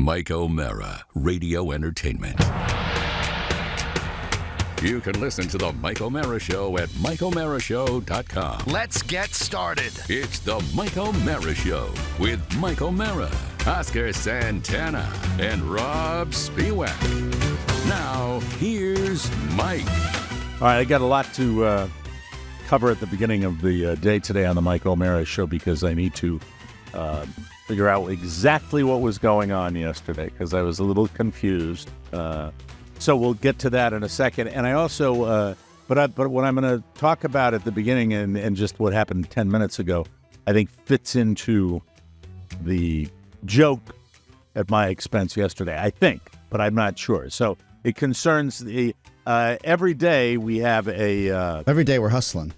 Mike O'Mara, Radio Entertainment. You can listen to The Mike O'Mara Show at MikeO'MaraShow.com. Let's get started. It's The Mike O'Mara Show with Mike O'Mara, Oscar Santana, and Rob Spiewak. Now, here's Mike. All right, I got a lot to cover at the beginning of the day today on The Mike O'Mara Show because I need to figure out exactly what was going on yesterday because I was a little confused. So we'll get to that in a second. And I also, but what I'm going to talk about at the beginning and just what happened 10 minutes ago, I think fits into the joke at my expense yesterday, I think, but I'm not sure. So it concerns the, every day we have a... every day we're hustling.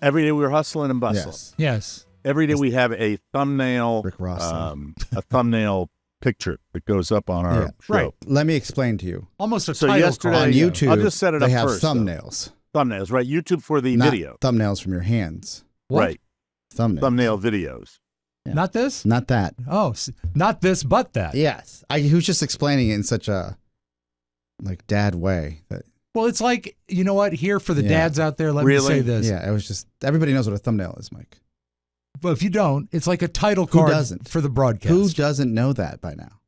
Every day we're hustling and bustling. Yes. Every day we have a thumbnail, Rick Ross. a thumbnail picture that goes up on our show. Right. Let me explain to you. Almost a So title yesterday card. On YouTube, I'll just set it up they have first, though. thumbnails. Thumbnails, right? YouTube for the Not video. thumbnails from your hands. What? Right. Thumbnails. Thumbnail videos. Yeah. Not this? Not that. Oh, not this, but that. Yes. He was just explaining it in such a dad way. That, Well, it's like, you know what? Here for the Yeah. dads out there, let me Really? say this. yeah, it was just, everybody knows what a thumbnail is, Mike. But if you don't, it's like a title Who card doesn't? for the broadcast. Who doesn't know that by now?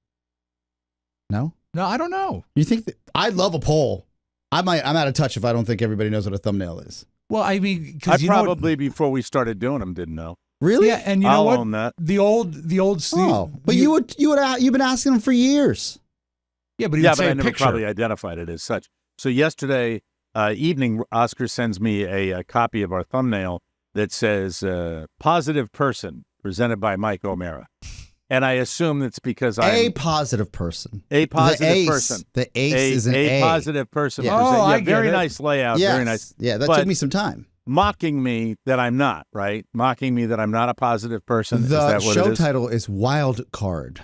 No? No, I don't know. You think that, I'd love a poll. I'm out of touch if I don't think everybody knows what a thumbnail is. Well, I mean, I because you know what- probably, before we started doing them, didn't know. Really? yeah, and you know I'll what? own that. The old. Oh, but you've been asking them for years. Yeah, but he Yeah, would but say I a never picture. probably identified it as such. So yesterday evening, Oscar sends me a copy of our thumbnail that says "Positive Person" presented by Mike O'Mara, and I assume it's because I'm A positive person. a positive the ace, person. The ace is an A. positive person. Yeah. present- Oh, I yeah, very get it. nice layout. Yes. Very nice. Yeah, that But took me some time. mocking me that I'm not, right? Mocking me that I'm not a positive person. Is The that what show it is? title is Wild Card.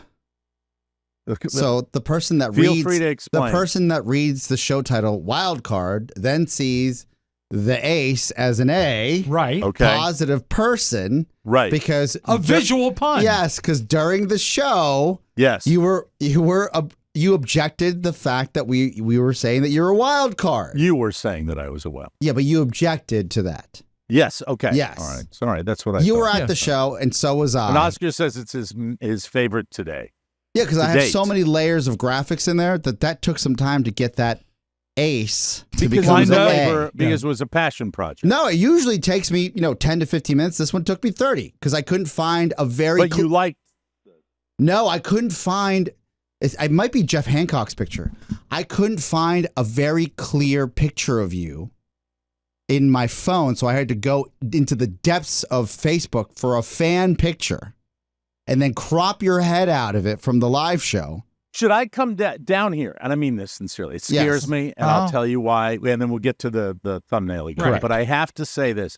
So the person that Feel reads free to explain. the person that reads the show title Wild Card then sees the ace as an A. Right. Okay. Positive person. Right. Because A visual pun. Yes, because during the show Yes. you objected the fact that we were saying that you're a wild card. You were saying that I was a well. Yeah, but you objected to that. Yes. Okay. Yes. All right. Sorry. That's what I You thought. were at Yeah. the show, and so was I. And Oscar says it's his favorite today. Yeah, because I to have date. so many layers of graphics in there that took some time to get that ace to Because it become was the a A. labor, because it was a passion project. No, it usually takes me 10 to 15 minutes. This one took me 30 because I couldn't find a very. But you liked. No, I couldn't find. It might be Jeff Hancock's picture. I couldn't find a very clear picture of you in my phone, so I had to go into the depths of Facebook for a fan picture, and then crop your head out of it from the live show. Should I come down here? And I mean this sincerely. It scares Yes. me, and I'll tell you why. And then we'll get to the thumbnail again. Correct. But I have to say this.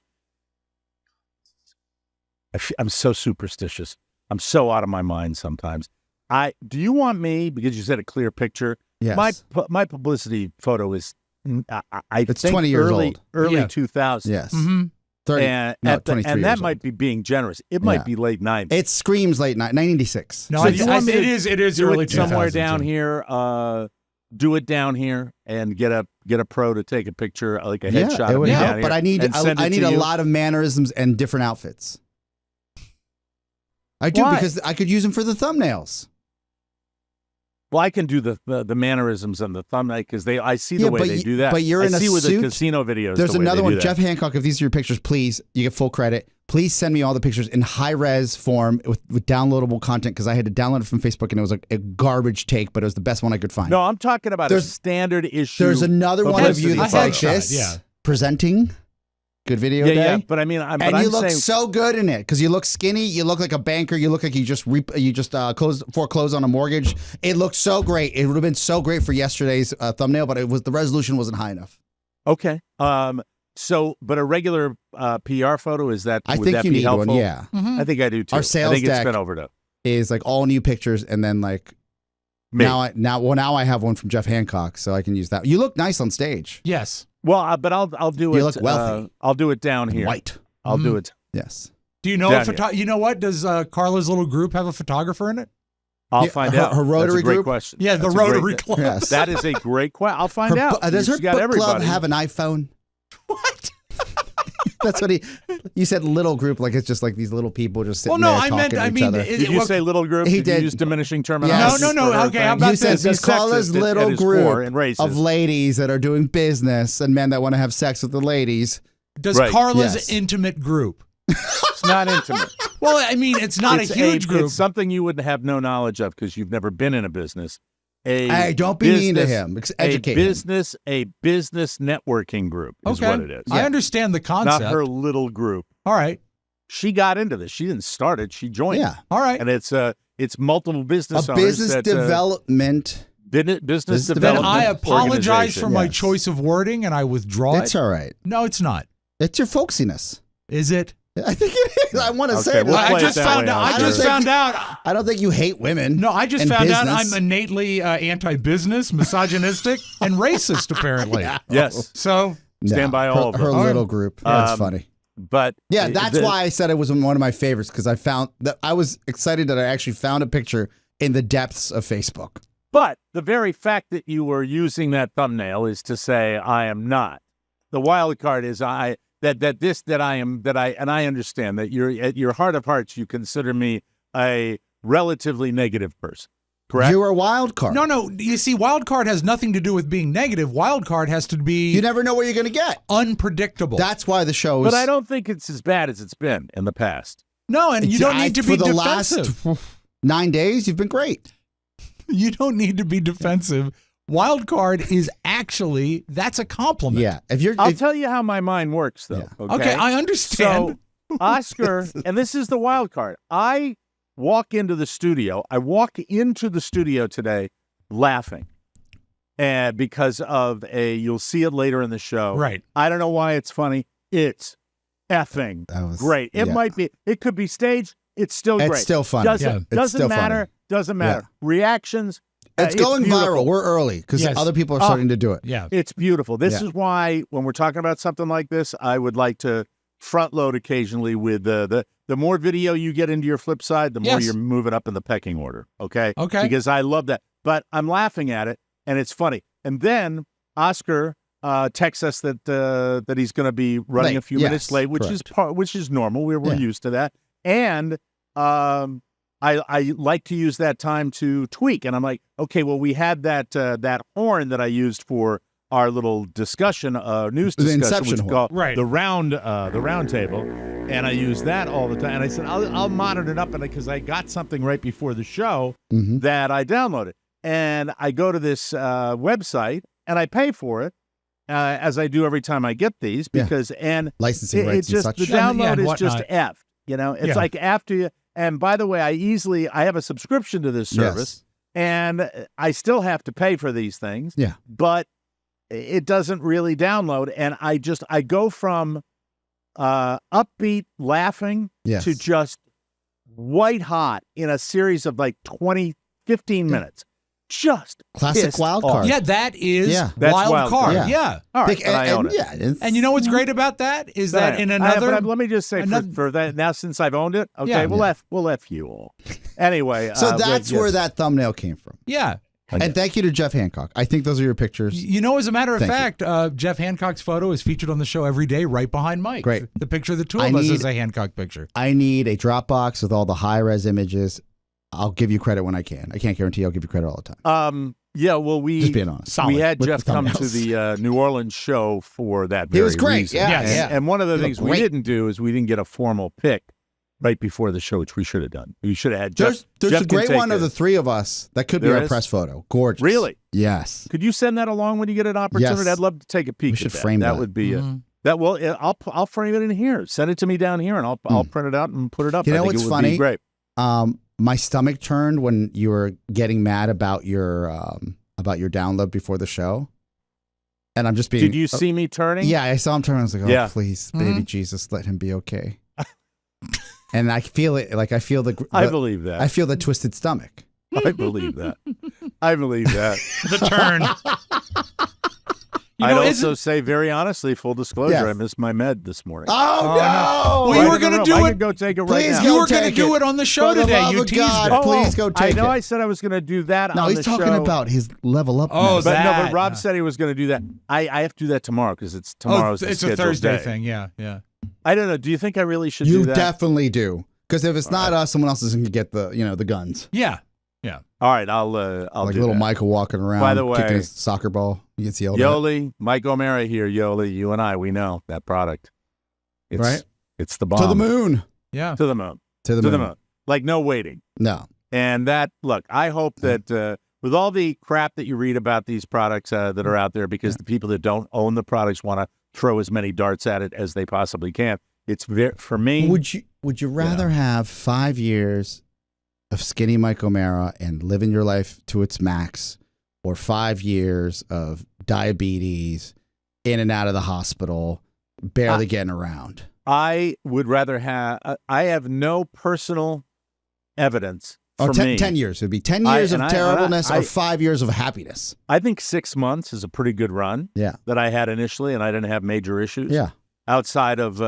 I'm so superstitious. I'm so out of my mind sometimes. Do you want me, because you said a clear picture? Yes. My publicity photo is, I It's think 20 years old. early Yeah. 2000s. Yes. Mm-hmm. 30. And, no, at the- 23 and that years might old. be being generous. It might Yeah. be late 90s. It screams late night, 96. No, So I, you want me to it is do early it somewhere 2000s, down yeah. here. Do it down here and get a pro to take a picture, like a Yeah, headshot it of would me help, down here. but I need and send it I need to a you. lot of mannerisms and different outfits. I do Why? because I could use them for the thumbnails. Well, I can do the mannerisms on the thumbnail because I see the Yeah, way but they you- do that. but you're I in a see with suit. the casino videos. There's the way another they one, do that. Jeff Hancock. If these are your pictures, please, you get full credit. Please send me all the pictures in high res form with downloadable content because I had to download it from Facebook and it was like a garbage take, but it was the best one I could find. No, I'm talking about a There's- standard issue. There's another one of you publicity that's A like photo. headshot, this, yeah. presenting. Good video Yeah, day. yeah. But I mean, And but you I'm look saying, so good in it because you look skinny. You look like a banker. You look like you just foreclosed on a mortgage. It looks so great. It would have been so great for yesterday's thumbnail, but the resolution wasn't high enough. okay. So, but a regular PR photo is that? I would think that you be need helpful? one. Yeah, I think I do too. Our sales I think deck- it's been overdone. is like all new pictures, and then like Me. now I have one from Jeff Hancock, so I can use that. You look nice on stage. Yes. Well, but I'll do it. You look wealthy. I'll do it down here. White. I'll do it. Yes. Do you know Down you know what? Does Carla's little group have a photographer in it? I'll find out. Her Rotary That's a great group? question. Yeah, the That's a Rotary great- Club. Yes. That is a great question. I'll find out. Does her She's got book club everybody. have an iPhone? What? That's what you said little group, like it's just like these little people just sitting Well, no, there I talking meant, to I each mean, other. Did you say little group? He Did you did. use diminishing terminology? No, for her okay, thing? how about You said this? this call us Sexist at little its core and group racist. of ladies that are doing business and men that want to have sex with the ladies. Does Right. Carla's Yes. intimate group? It's not intimate. Well, I mean, it's not It's a huge group. It's something you would have no knowledge of because you've never been in a business. Hey, don't be mean to him. Educate him. A business networking group is Okay. what it is. I understand the concept. Not her little group. All right. She got into this. She didn't start it. She joined. Yeah. All right. And it's multiple business A owners business that, development. business Then development. I apologize organization. for my Yes. choice of wording and I withdraw It's it. all right. No, it's not. It's your folksiness. Is it? I think it is. I want to Okay, say it. we'll I play it just that found way, out. I Oscar. just found out. I don't think you hate women. No, I just and found out business. I'm innately anti-business, misogynistic, and racist. Apparently. Yes. So Stand by all of her them. little group. That's funny. But Yeah, that's why I said it was one of my favorites because I found that I was excited that I actually found a picture in the depths of Facebook. But the very fact that you were using that thumbnail is to say I am not. The wild card is I am, and I understand that you're at your heart of hearts you consider me a relatively negative person. Correct? You are a wild card. no. You see, wild card has nothing to do with being negative. Wild card has to be You never know what you're going to get. unpredictable. That's why the show is. But I don't think it's as bad as it's been in the past. No, and you don't need to be for the defensive. last 9 days, you've been great. You don't need to be defensive. Wild card is actually, that's a compliment. Yeah. If you're. I'll if- tell you how my mind works, though. Yeah. Okay, I understand. So, Oscar, and this is the wild card. I walk into the studio. I walk into the studio today laughing. And because of you'll see it later in the show. Right. I don't know why it's funny. It's effing That was- great. It yeah. might be, it could be staged. It's still great. It's still funny. Doesn't, Yeah. It's doesn't still matter. funny. Doesn't matter. Reactions. It's going beautiful. viral. We're early because Yes. other people are starting to do it. Yeah. It's beautiful. This Yeah. is why when we're talking about something like this, I would like to front load occasionally with the more video you get into your flip side, the more Yes. you're moving up in the pecking order. Okay. Okay. Because I love that. But I'm laughing at it and it's funny. And then Oscar texts us that he's going to be running Late. a few Yes, minutes late, which correct. which is normal. We're Yeah. used to that. And I like to use that time to tweak. And I'm like, okay, well, we had that horn that I used for our little discussion, news The discussion, Inception which is horn. called Right. the round table, and I use that all the time. And I said I'll monitor it up, and because I got something right before the show Mm-hmm. that I downloaded, and I go to this website and I pay for it, as I do every time I get these Yeah. because Licensing it rights just and the such. download and is just whatnot. F. You know, it's Yeah. like after you. And by the way, I have a subscription to this service, and I still have to pay for these things. Yeah. But it doesn't really download, and I go from upbeat laughing Yes. to just white hot in a series of like 15 minutes. Just Classic pissed wild off. card. Yeah, that is Yeah. That's wild wild card. card. Yeah. All right, Big- and I own it. yeah, it's- And you know what's great about that is that in another. But let me just say another- for that now, since I've owned it, okay, Yeah. we'll F you all. Anyway, So that's where that thumbnail came from. Yeah. And thank you to Jeff Hancock. I think those are your pictures. You know, as a matter of Thank fact, Jeff Hancock's photo is featured on the show every day right behind Mike. Great. The picture of the two I of us need- is a Hancock picture. I need a Dropbox with all the high-res images. I'll give you credit when I can. I can't guarantee I'll give you credit all the time. Yeah, well, Just being honest. Solid. we had with Jeff the come to thumbnails. the New Orleans show for that He very was great. reason. Yeah, Yes. yeah. And one of the He things looked we great. didn't do is we didn't get a formal pick right before the show, which we should have done. We should have had Jeff. There's Jeff a can great take one of it. the three of us that could be There our is? press photo. Gorgeous. Really? Yes. Could you send that along when you get an opportunity? Yes. I'd love to take a peek. We should at that. frame that. Would be Mhm. that. Well, I'll frame it in here. Send it to me down here, and I'll print it out and put it up. You know I think what's it would funny? Be great. My stomach turned when you were getting mad about your download before the show, and I'm just being. Did you see me turning? Yeah, I saw him turn. I was like, "Oh, Yeah. please, baby Jesus, let him be okay." And I feel it. Like I feel I believe that. I feel the twisted stomach. I believe that. I believe that. The turn. I'd also say, very honestly, full disclosure, Yes. I missed my med this morning. Oh, no! Well, you were going to do I it. could go take it right Please now. go You were going to take do it. it on the show For the today. love You of teased God. it. Please go take I know it. I said I was going to do that No, on he's the talking show. about his level up. Oh, meds. But no, that, but Rob yeah. said he was going to do that. I have to do that tomorrow because it's tomorrow's the it's a scheduled Thursday day. thing. Yeah, yeah. I don't know. Do you think I really should You do that? definitely do. Because if it's not us, someone else is going to get the guns. Yeah. All right, I'll Like do little that. Michael walking around, By the way, kicking his soccer ball. He gets yelled at. Yoli, Mike O'Mara here. Yoli, you and I, we know that product. It's, Right? It's the bomb. To the moon. Yeah. To the moon. To the To moon. the moon. Like no waiting. No. And that, look, I hope that with all the crap that you read about these products that are out there, because the people that don't own the products want to throw as many darts at it as they possibly can. It's for me. Would you rather have 5 years of skinny Mike O'Mara and living your life to its max, or 5 years of diabetes, in and out of the hospital, barely getting around? I would rather have. I have no personal evidence for me. 10 years. It would be 10 years of and terribleness I- or 5 years of happiness. I think 6 months is a pretty good run. Yeah. That I had initially, and I didn't have major issues. Yeah. Outside of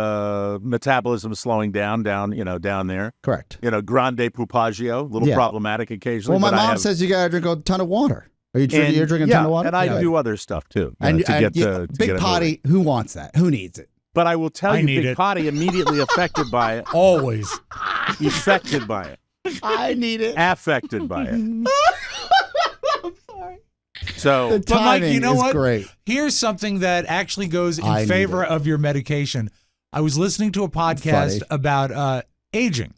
metabolism slowing down there. Correct. Grande pupaggio, a little Yeah. problematic occasionally. Well, my but I mom have- says you got to drink a ton of water. Are you drinking? You're drinking a ton of water? and I Yeah. do other stuff too. And, to and get to big get it potty. moving. Who wants that? Who needs it? But I will tell I you, need big it. potty immediately affected by it. Always. Affected by it. I need it. Affected by it. So The But Mike, timing you know is what? great. Here's something that actually goes I in need favor it. of your medication. I was listening to a podcast Funny. about aging,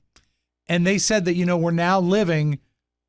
and they said that, we're now living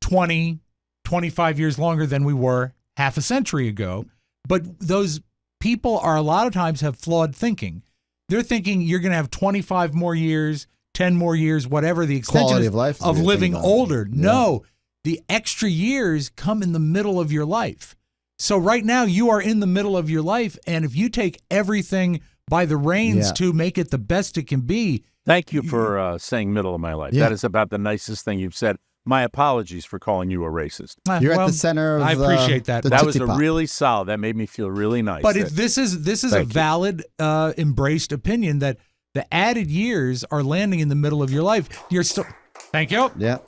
20, 25 years longer than we were half a century ago. But those people are a lot of times have flawed thinking. They're thinking you're going to have 25 more years, 10 more years, whatever the extension Quality is of life is of what you're living thinking about. older. Yeah. No, the extra years come in the middle of your life. So right now you are in the middle of your life, and if you take everything by the reins Yeah. to make it the best it can be, thank you for saying middle of my life. Yeah. That is about the nicest thing you've said. My apologies for calling you a racist. You're at well, the center of I appreciate that. the That was Tootsie a Pop. really solid. That made me feel really nice. But That- this is a Thank you. valid, embraced opinion that the added years are landing in the middle of your life. You're still, thank you. Yeah.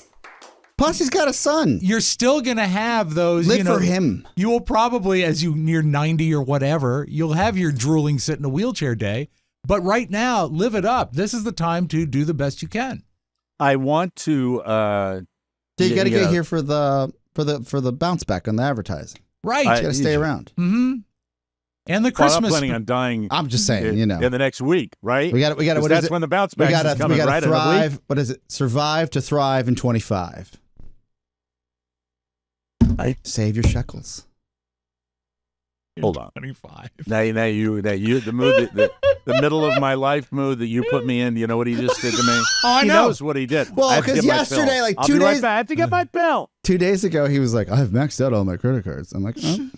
Plus, he's got a son. You're still gonna have those. Live for him. You will probably, as you near 90 or whatever, you'll have your drooling sit in a wheelchair day. But right now, live it up. This is the time to do the best you can. I want to. You got to yeah. get here for the bounce back on the advertising. Right. I- You got to stay around. Mm-hmm. And the Well, I'm Christmas. planning on dying. I'm just saying, in the next week, right? we got to. Because What that's is it? when the bounce We back got is to. coming, We got right? to In a week? thrive. What is it? Survive to thrive in 25. Save your shekels. Hold on. 25. Now you, the mood, the middle of my life mood that you put me in. You know what he just did to me? Oh, I He know. knows what he did. Well, I have to 'cause get my yesterday, pill. like, I'll 2 be right days- back. I have to get my pill. 2 days ago, he was like, "I've maxed out all my credit cards." I'm like, oh,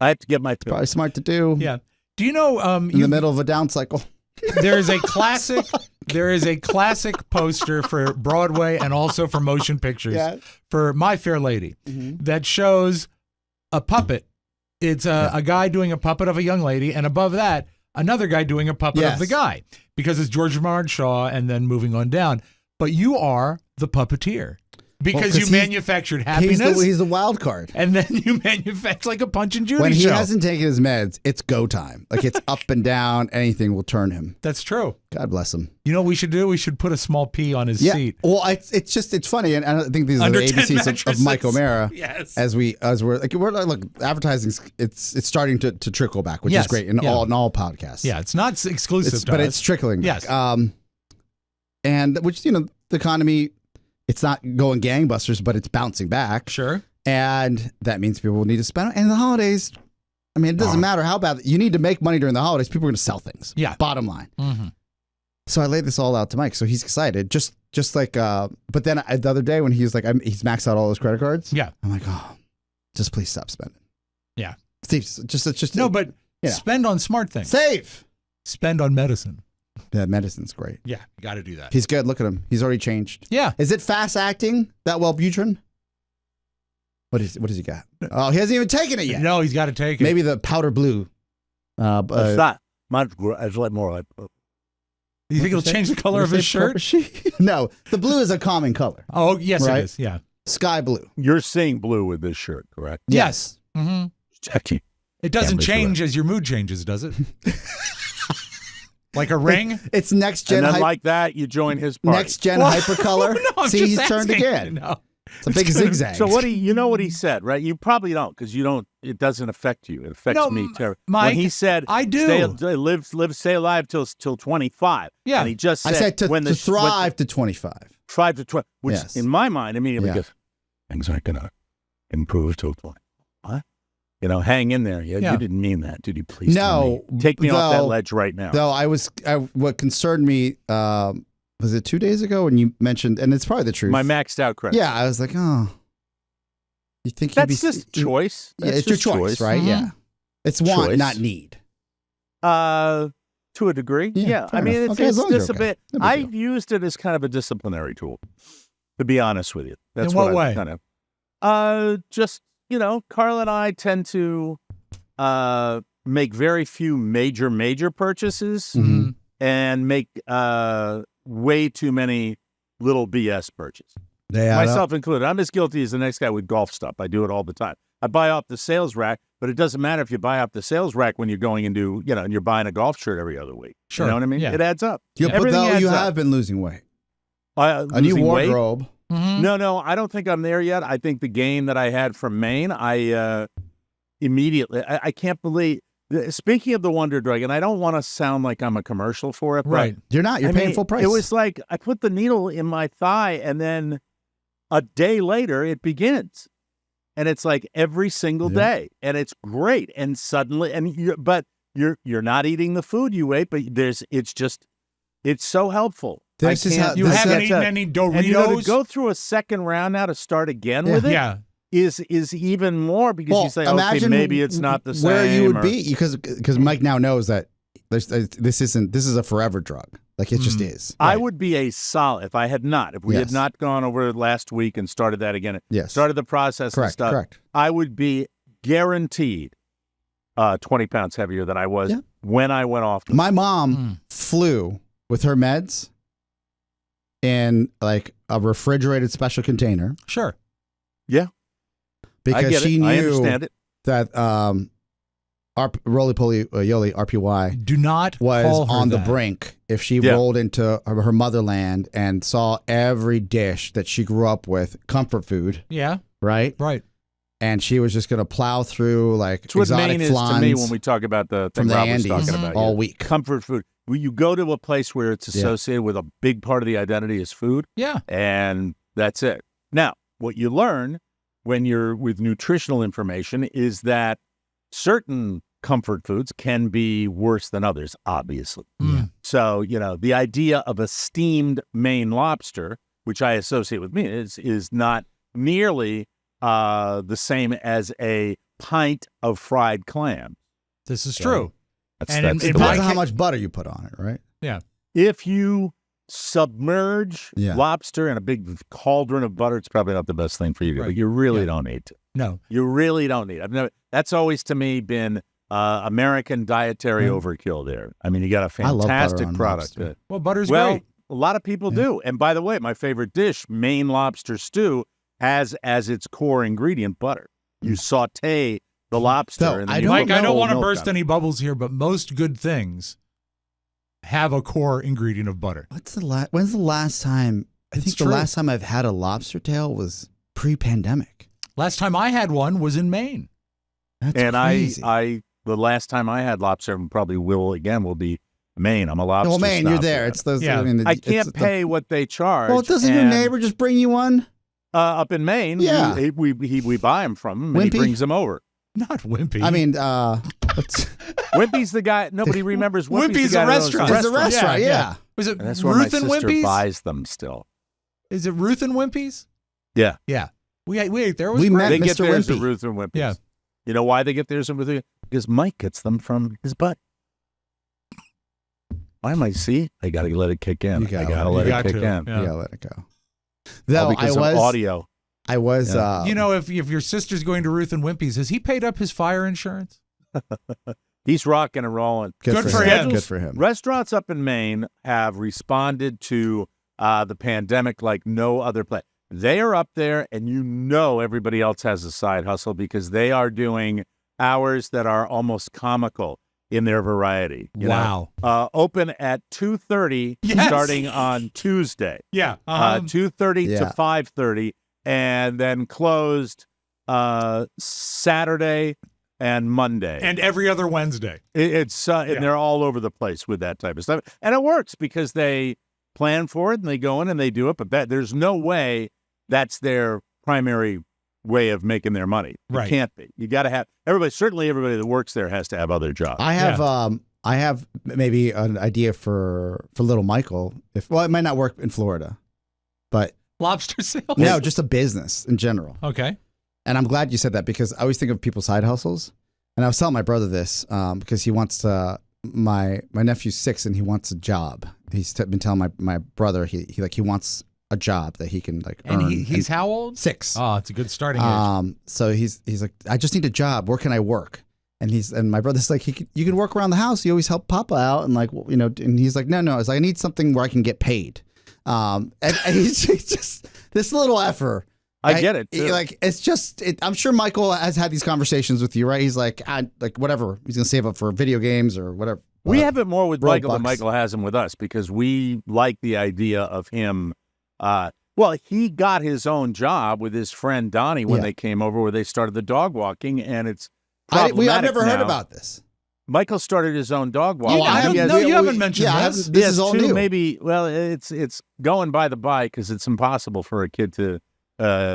I have to get my pill. probably smart to do. Yeah. Do you know In the middle of a down cycle. there is a classic poster for Broadway and also for motion pictures Yes. for My Fair Lady that shows a puppet. It's a guy doing a puppet of a young lady, and above that, another guy doing a puppet Yes. of the guy, because it's George Bernard Shaw and then moving on down. But you are the puppeteer because 'cause you he's- manufactured happiness, He's the wild card. and then you manufacture like a Punch and Judy When he show. hasn't taken his meds, it's go time. Like it's up and down. Anything will turn him. That's true. God bless him. You know what we should do? We should put a small P on his Yeah. seat. Well, it's funny, and I think these are Under the 10 ABCs of Mike mattresses. O'Mara. Yes. As we're look, advertising, it's starting to trickle back, which Yes. is great in Yeah. all podcasts. Yeah, it's not exclusive to but us. it's trickling back. Yes. And which the economy, it's not going gangbusters, but it's bouncing back. Sure. And that means people need to spend. And the holidays, I mean, it doesn't matter how bad you need to make money during the holidays. People are going to sell things. Yeah. Bottom line. Mm-hmm. So I laid this all out to Mike. So he's excited. Just like, but then the other day when he was like, he's maxed out all his credit cards. Yeah. I'm like, oh, just please stop spending. Yeah. Steve, just No, but Yeah. spend on smart things. save. Spend on medicine. Yeah, medicine's great. Yeah, you got to do that. He's good. Look at him. He's already changed. Yeah. Is it fast acting, that Wellbutrin? What does he got? Oh, he hasn't even taken it yet. No, he's got to take it. Maybe the powder blue. It's not much. It's like more like. You think it'll change the color of his shirt? No, the blue is a common color. Oh, yes, Right? it is. Yeah. Sky blue. You're seeing blue with this shirt, correct? Yes. Mm-hmm. Checking. It doesn't Damn, change as your mood changes, does it? Like a ring? It's next gen. And then like that, you join his party. Next gen hypercolor. No, I'm See, just he's turned asking. again. No. It's a big zigzag. So you know what he said, right? You probably don't because you don't. It doesn't affect you. It affects me terribly. Mike, when he said, I do. Stay alive till 25. Yeah. And he just said, I said to thrive to 25. 5 to 20, which Yes. in my mind immediately Yeah. goes, things aren't going to improve till 20. What? You know, hang in there. Yeah. You didn't mean that, did you? Please No, take me off that though- ledge right now. Though what concerned me, was it 2 days ago when you mentioned, and it's probably the truth. My maxed out credit. Yeah, I was like, oh. You think That's just choice. Yeah, That's it's your just choice, right? Mhm. Yeah. It's want, Choice. not need. To a degree, Yeah, I fair mean, enough. it's Okay, as long as just you're a bit. okay. No big I've used it as kind of a disciplinary tool, to be honest with you. That's In what I've way? Kind of. Just Carl and I tend to make very few major purchases Mhm. and make way too many little BS purchases. Yeah, Myself included. I'm as guilty as the next guy with golf stuff. I do it all the time. I buy off the sales rack, but it doesn't matter if you buy off the sales rack when you're going into, and you're buying a golf shirt every other week. Sure. You know what I mean? Yeah. It adds up. But Everything though adds you up. have been losing weight. A new Losing weight? wardrobe. Mhm. No, I don't think I'm there yet. I think the gain that I had from Maine, I immediately, I can't believe, speaking of the Wonder Drug, and I don't want to sound like I'm a commercial for it, but Right. You're not. You're I paying mean, full price. It was like I put the needle in my thigh, and then a day later it begins, and it's like every single Yeah. day, and it's great. And suddenly, you're not eating the food you ate, but it's so helpful. This is how- You This haven't is- eaten any Doritos? And to go through a second round now to start again Yeah. with it Yeah. is even more because you say, okay, imagine maybe it's not the same. where you would or- be because Mike now knows that this is a forever drug. Like it just is. I would be a solid if we had Yes. not gone over last week and started that again. Yes. Started the process and Correct. stuff. Correct. I would be guaranteed 20 pounds heavier than I was Yeah. when I went off. My mom flew with her meds in like a refrigerated special container Sure. Yeah, I because get she it. I knew understand it. that roly-poly yoli RPY Do not was call her on the that. brink if she Yeah. rolled into her motherland and saw every dish that she grew up with, comfort food, Yeah. right? Right. And she was just going to plow through like It's what exotic Maine is to me flans when we talk about the from thing the Rob was Andes talking about. all yeah. week. Comfort food. When you go to a place where it's associated with a big part of the identity is food, Yeah. and that's it. Now, what you learn when you're with nutritional information is that certain comfort foods can be worse than others, obviously. Mm. So, the idea of a steamed Maine lobster, which I associate with me, is not nearly the same as a pint of fried clam. This is true. That's, And that's in the my way. Depends on how ca- much butter you put on it, right? Yeah. If you submerge Yeah. lobster in a big cauldron of butter, it's probably not the best thing for you to do, Right. but you really Yeah. don't need to. No. You really don't need. That's always to me been American dietary Mm. overkill. There, I mean, you got a I love butter fantastic on product. lobster. Well, butter's Well, great. a lot of people Yeah. do. And by the way, my favorite dish, Maine lobster stew, has as its core ingredient butter. You saute the lobster. So, and then I you don't put Mike, I don't whole want to milk burst on it. any bubbles here, but most good things have a core ingredient of butter. When's the last time? I It's think true. the last time I've had a lobster tail was pre-pandemic. Last time I had one was in Maine. That's And crazy. the last time I had lobster, and probably will again, will be Maine. I'm a lobster. well, man, you're snob. there. It's the. Yeah. I can't pay what they charge. Well, doesn't your and, neighbor just bring you one? up in Maine? Yeah. we buy them from him, and he Wimpy? brings them over. Not Wimpy. I mean, what's- Wimpy's the guy. Nobody remembers Wimpy's, Wimpy's the guy a that owns the restaurant. it's a restaurant, yeah. Was it And that's where my Ruth and sister Wimpy's? buys them still. Is it Ruth and Wimpy's? Yeah. Yeah. We ate there. It was We great. met They get Mr. theirs Wimpy. at Ruth and Wimpy's. Yeah. You know why they get theirs at Ruth and Wimpy's? Because Mike gets them from his butt. Why am I? See, I got to let it kick in. You gotta I got to let let You it got kick to. in. Yeah. Yeah, let it go. All Though because of audio. I was. Yeah. You know, if your sister's going to Ruth and Wimpy's, has he paid up his fire insurance? He's rocking and rolling. Good for him. Good for him. Restaurants up in Maine have responded to the pandemic like no other place. They are up there, and you know everybody else has a side hustle because they are doing hours that are almost comical in their variety. You Wow. know? Open at 2:30 Yes. starting on Tuesday. Yeah. 2:30 to Yeah. 5:30, and then closed Saturday and Monday. And every other Wednesday. And they're all over the place with that type of stuff. And it works because they plan for it and they go in and they do it. But there's no way that's their primary way of making their money. It Right. can't be. You got to have everybody that works there has to have other jobs. I have maybe an idea for little Michael. It might not work in Florida, but Lobster sales? no, just a business in general. Okay. And I'm glad you said that because I always think of people's side hustles. And I was telling my brother this because he wants to. My nephew's 6 and he wants a job. He's been telling my brother he wants a job that he can And earn. he's how old? 6. Oh, it's a good starting age. So he's like, I just need a job. Where can I work? And my brother's like, you can work around the house. You always help Papa out, and and he's like, no. It's like, I need something where I can get paid. And he's just this little effer. I get it, too. It's just. I'm sure Michael has had these conversations with you, right? He's like, whatever. He's gonna save up for video games or whatever. We have it more with Michael than Robux. Michael has them with us because we like the idea of him. He got his own job with his friend Donnie when they came over, where they started the dog walking, and it's I've problematic never heard now. about this. Michael started his own dog walking. Oh, I haven't- you haven't mentioned this. This is all two, new. Maybe. Well, it's going by the by because it's impossible for a kid to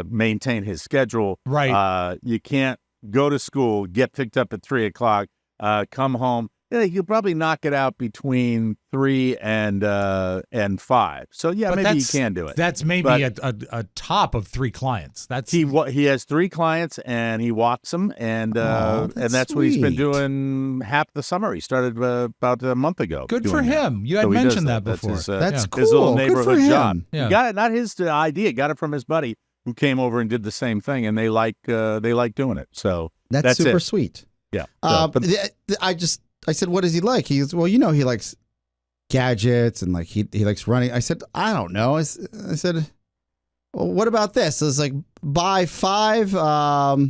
maintain his schedule. Right. You can't go to school, get picked up at 3:00, come home. You'll probably knock it out between 3 and 5. So But maybe you can do it. That's maybe a top of 3 clients. That's He has 3 clients and he walks them, and that's what he's been sweet. doing half the summer. He started about a month ago. good doing for that. him. You had So he does mentioned that That's before. his, That's cool. his little Good neighborhood for him. job. Yeah. He got it, not his idea. Got it from his buddy who came over and did the same thing, and they like doing it. So That's super it. sweet. Yeah. I said, what does he like? He goes, well, he likes gadgets and he likes running. I said, I don't know. I said, well, what about this? I was like, buy 5 of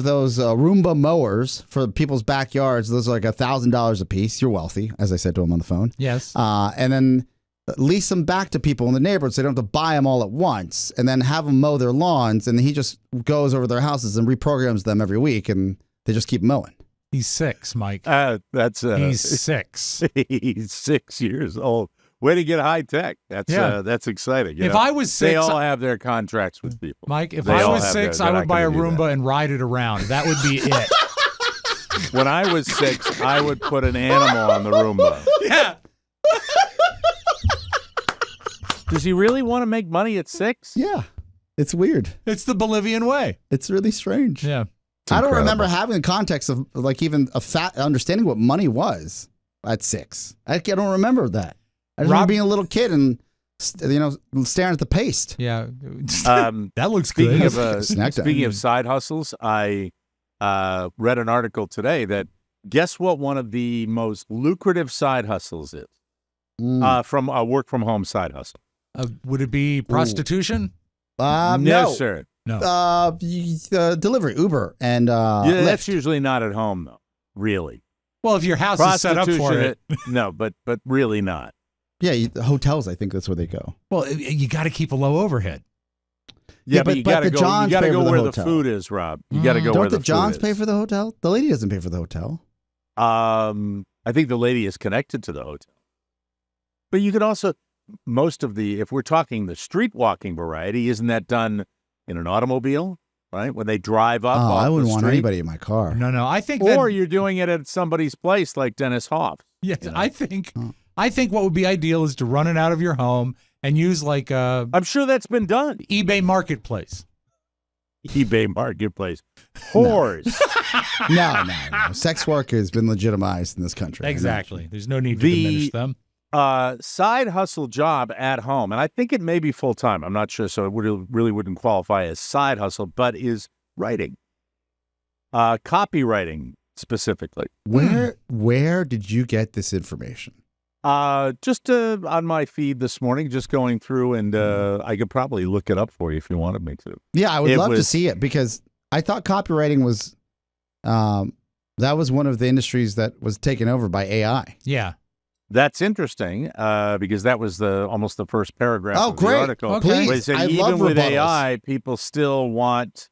those Roomba mowers for people's backyards. Those are like $1,000 a piece. You're wealthy, as I said to him on the phone. Yes. And then lease them back to people in the neighborhood so they don't have to buy them all at once, and then have them mow their lawns. And he just goes over their houses and reprograms them every week, and they just keep mowing. He's 6, Mike. That's He's 6. he's 6 years old. Way to get high tech. That's exciting. You If know? I was 6, they all have their contracts with people. Mike, if They I all was have 6, they're I not would buy a gonna do Roomba and ride it around. That would be it. When I was 6, I would put an animal on the Roomba. Yeah. Does he really want to make money at 6? Yeah, it's weird. It's the Bolivian way. It's really strange. Yeah. I don't incredible. remember having a context of even a fat understanding what money was at 6. I don't remember that. I just remember being a little kid and staring at the paste. Yeah. That looks speaking good. of Snack time. speaking of side hustles, I read an article today that guess what one of the most lucrative side hustles is from a work from home side hustle. Would it be prostitution? No, sir. No. Delivery, Uber, and Yeah, that's Lyft. usually not at home though. Really, Well, if your house is set up for prostitution. it. No, but really not. Yeah, the hotels. I think that's where they go. Well, you got to keep a low overhead. Yeah, but- but you but got to the go. Johns You got to pay go for the where hotel. the food is, Rob. You got to go Don't where the the Johns food pay is. for the hotel? The lady doesn't pay for the hotel. I think the lady is connected to the hotel. But you could also, if we're talking the street walking variety, isn't that done in an automobile, right? When they drive up off I wouldn't the want street? anybody in my car. No. I think Or that, you're doing it at somebody's place like Dennis Hoff. yes, you know. I think what would be ideal is to run it out of your home and use like a I'm sure that's been done. eBay marketplace. eBay marketplace. Whores. No. Sex work has been legitimized in this country. Exactly. There's no need to The- diminish them. Side hustle job at home, and I think it may be full time. I'm not sure, so it really wouldn't qualify as side hustle, but is writing, copywriting specifically. Where did you get this information? Just on my feed this morning, just going through, and I could probably look it up for you if you wanted me to. Yeah, I would love to see it because I thought copywriting was that was one of the industries that was taken over by AI. Yeah. That's interesting because that was almost the first paragraph of the article. Okay. Where it said I even love with rebuttals. AI, people still want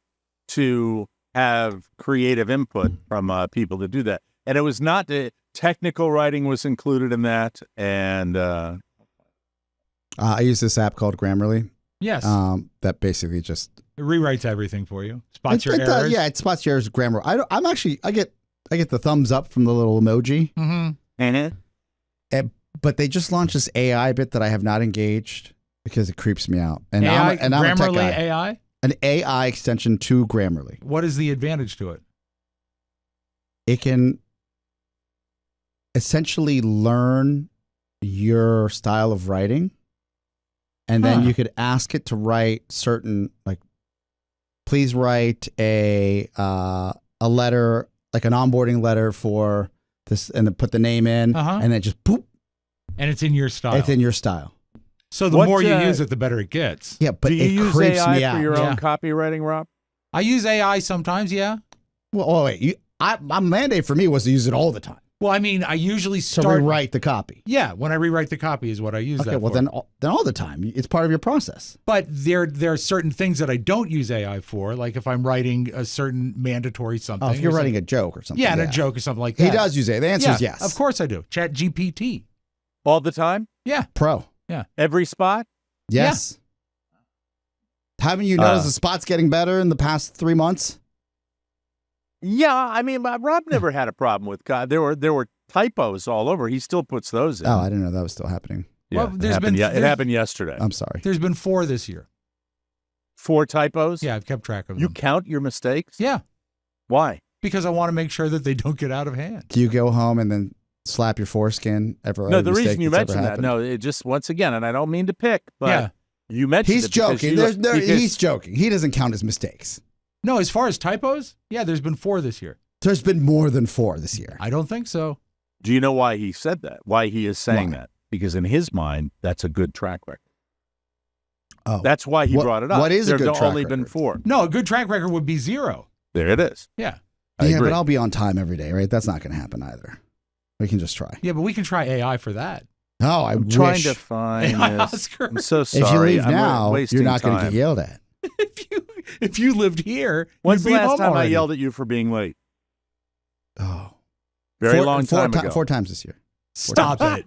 to have creative input from people to do that. And it was not the technical writing was included in that. And I use this app called Grammarly. Yes. That basically just It rewrites everything for you. Spots your errors. Yeah, it spots your errors. Grammar. I get the thumbs up from the little emoji. Mm-hmm. and But they just launched this AI bit that I have not engaged because it creeps me out. And AI, I'm a tech Grammarly guy. AI? An AI extension to Grammarly. What is the advantage to it? It can essentially learn your style of writing, and then you could ask it to write certain, like, please write a letter, like an onboarding letter for this, and then put the name in, and then just boop. And it's in your style. It's in your style. So the more you use it, the better it gets. Yeah, but do you it use creeps AI me for out. your own copywriting, Rob? I use AI sometimes, yeah. Well, wait, my mandate for me was to use it all the time. Well, I mean, I usually To start... rewrite the copy. Yeah, when I rewrite the copy is what I use Okay, that well, for. then all the time. It's part of your process. But there are certain things that I don't use AI for, like if I'm writing a certain mandatory something. Oh, if you're writing a joke or something. Yeah, and a joke or something like that. He does use it. The answer is yes. Of course I do. Chat GPT. All the time? Yeah. Pro. Every spot? Yes. Haven't you noticed the spot's getting better in the past 3 months? Yeah, I mean, Rob never had a problem with there were typos all over. He still puts those in. Oh, I didn't know that was still happening. Yeah, Well, it happened yesterday. I'm sorry. There's been 4 this year. 4 typos? Yeah, I've kept track of them. You count your mistakes? Yeah, Why? because I want to make sure that they don't get out of hand. Do you go home and then slap your foreskin? No, the reason you mentioned that, it just, once again, and I don't mean to pick, but you mentioned He's it because joking. He's joking. He doesn't count his mistakes. No, as far as typos, yeah, there's been 4 this year. There's been more than 4 this year. I don't think so. Do you know why he said that? Why he is saying Why? that? Because in his mind, that's a good track record. Oh, That's why he brought it up. What is a good There's track only been record? 4. No, a good track record would be 0. There it is. Yeah. I yeah, agree. but I'll be on time every day, right? That's not going to happen either. We can just try. Yeah, but we can try AI for that. Oh, I I'm wish. trying to find AI this. Oscar. I'm so If you sorry. leave I'm now, wasting you're not going to time. get yelled at. if you lived here, When's you'd the be last home time I already. yelled at you for being late? Oh, Very long time ago. 4 times this year. Stop it.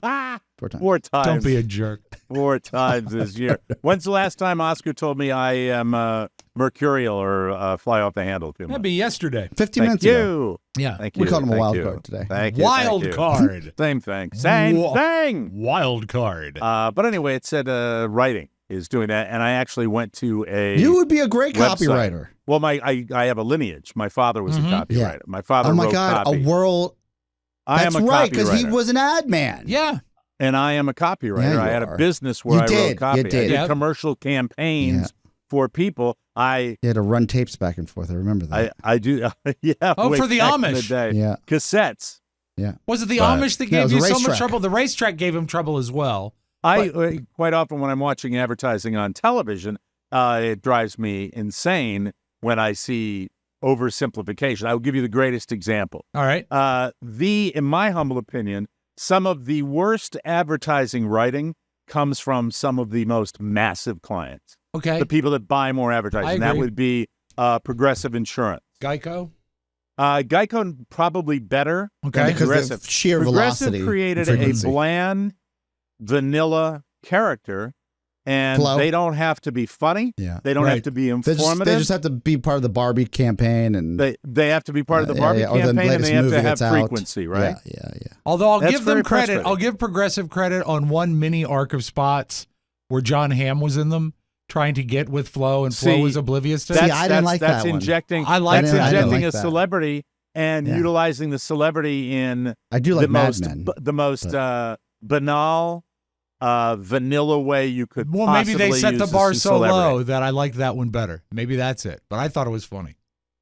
4 times. 4 times. Don't be a jerk. 4 times this year. When's the last time Oscar told me I am mercurial or fly off the handle too much? That'd be yesterday. 15 Thank minutes ago. you. Yeah. Thank you. We called him a Thank wild you. card today. Thank you. Wild Thank you. card. Same thing. Same Wha- thing. Wild card. But anyway, it said writing is doing that, and I actually went to a. You would be a great website. copywriter. Well, I have a lineage. My father was a copywriter. Yeah. My father Oh my wrote God, copy. a world. I That's am a right, because he copywriter. was an ad man. Yeah. And I am a copywriter. Yeah, you I had are. a business where You I did. wrote copy. You did. I did Yep. commercial campaigns for people. You had to run tapes back and forth. I remember that. I do. Yeah. Oh, way for the back in Amish. the day. Yeah. Cassettes. Was it the But- Amish that Yeah, it gave was a you so racetrack. much trouble? The racetrack gave him trouble as well. Quite often when I'm watching advertising on television, it drives me insane when I see oversimplification. I will give you the greatest example. All right. In my humble opinion, some of the worst advertising writing comes from some of the most massive clients. Okay. The people that buy more advertising. I That agree. would be Progressive Insurance. Geico? Geico probably better Okay. than because Progressive. of sheer Progressive velocity. created and a frequency. bland, vanilla character, and Flow. they don't have to be funny. Yeah. They don't Right. have to be They informative. just have to be part of the Barbie campaign, and They have to be part of the Barbie or the campaign, and latest they have movie to have that's out. frequency, right? Yeah. Although I'll That's give them very credit. frustrating. I'll give Progressive credit on one mini arc of spots where John Hamm was in them trying to get with Flo, and Flo See, was oblivious to See, it. I didn't like that's that one. injecting. I like that's that. I didn't injecting like a that. celebrity and Yeah. utilizing the celebrity in I do like the Mad most Men. the most banal, vanilla way you could. Well, maybe they possibly set the use bar a so celebrity. low that I liked that one better. Maybe that's it. But I thought it was funny.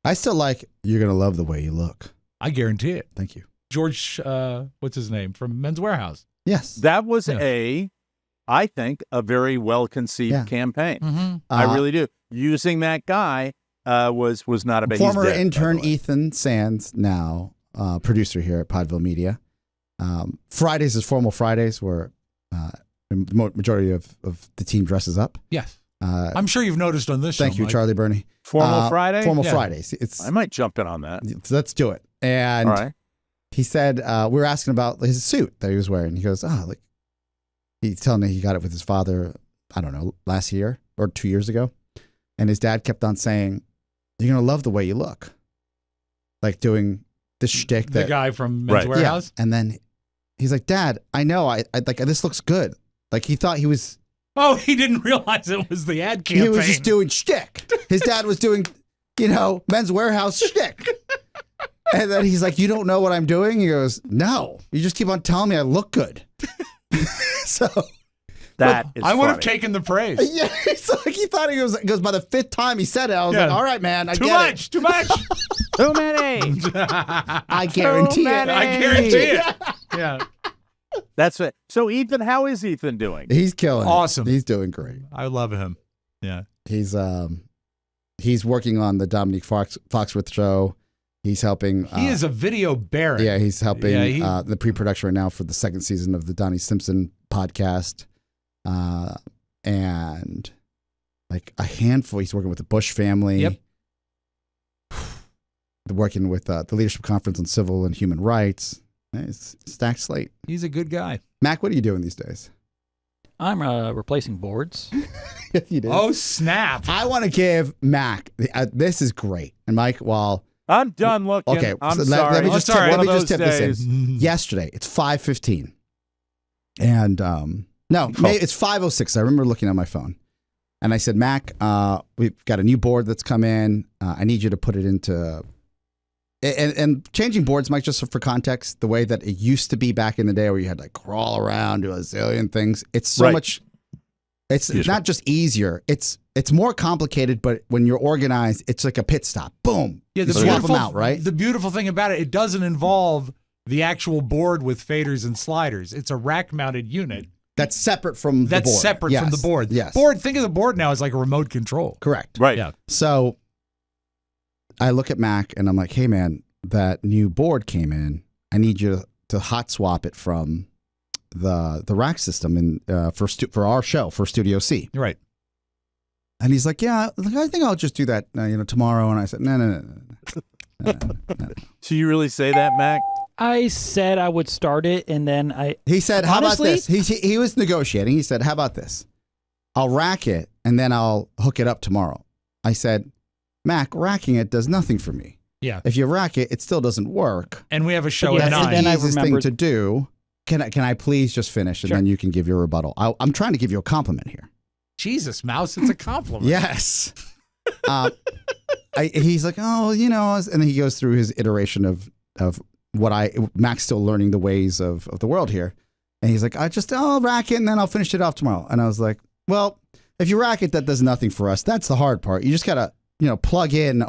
I still like "You're Gonna Love the Way You Look." I guarantee it. Thank you. George, what's his name, from Men's Warehouse. Yes. That was I think, a very well-conceived campaign. Mm-hmm. I really do. Using that guy was not a bad. Former He's dead, intern Ethan Sands, now producer here at Podville Media. Fridays is formal Fridays, where the majority of the team dresses up. Yes. I'm sure you've noticed on this show. Thank you, Mike. Charlie Burney. Formal Friday? Formal Fridays. I might jump in on that. Let's do it. And all right. he said, we were asking about his suit that he was wearing. He goes, he's telling me he got it with his father, I don't know, last year or 2 years ago. And his dad kept on saying, you're going to love the way you look. Like doing this shtick. The guy from Men's Warehouse? Yeah. And then he's like, Dad, I know, I like this looks good. Like he thought he was. Oh, he didn't realize it was the ad campaign. He was just doing shtick. His dad was doing, Men's Warehouse shtick. And then he's like, you don't know what I'm doing? He goes, no, you just keep on telling me I look good. So that is I would have funny. taken the praise. yeah, it's like he thought he goes by the fifth time he said it. I was like, all right, man, Too much. Too many. I guarantee it. I guarantee it. Yeah. That's it. So Ethan, how is Ethan doing? He's killing it. Awesome. He's doing great. I love him. Yeah. He's working on the Dominique Foxworth show. He's helping. He is a video baron. Yeah, he's helping Yeah, the pre-production right now for the second season of the Donnie Simpson podcast. And like a handful, he's working with the Bush family. Yep. Working with the Leadership Conference on Civil and Human Rights. It's stacked slate. He's a good guy. Mac, what are you doing these days? I'm replacing boards. You did. Oh, snap. I want to give Mac, this is great. And Mike, while I'm done looking. okay, I'm so sorry. let me just tip this days. in. Yesterday, it's 5:15, and it's 5:06. I remember looking at my phone, and I said, Mac, we've got a new board that's come in. I need you to put it into. And changing boards, Mike, just for context, the way that it used to be back in the day, where you had to crawl around, do a zillion things. It's so much. It's not just easier. It's more complicated, but when you're organized, it's like a pit stop. Boom. Yeah, you swap them out, right? The beautiful thing about it doesn't involve the actual board with faders and sliders. It's a rack-mounted unit. That's separate from the board. That's separate from the board. Yes. Think of the board now as like a remote control. Correct. Right. Yeah. So I look at Mac and I'm like, hey, man, that new board came in. I need you to hot swap it from the rack system for our show, for Studio C. Right. And he's like, yeah, I think I'll just do that tomorrow. And I said, no. So you really say that, Mac? I said I would start it, and then He said, how Honestly- about this? He was negotiating. He said, how about this? I'll rack it, and then I'll hook it up tomorrow. I said, Mac, racking it does nothing for me. Yeah. If you rack it, it still doesn't work. And we have a show Yeah, at and 9. then I Easiest thing remembered- to do. Can I please just finish, and Sure. then you can give your rebuttal? I'm trying to give you a compliment here. Jesus, Mouse, it's a compliment. Yes. He's like, oh, and then he goes through his iteration of what Mac's still learning the ways of the world here. And he's like, I'll rack it and then I'll finish it off tomorrow. And I was like, well, if you rack it, that does nothing for us. That's the hard part. You just got to, plug in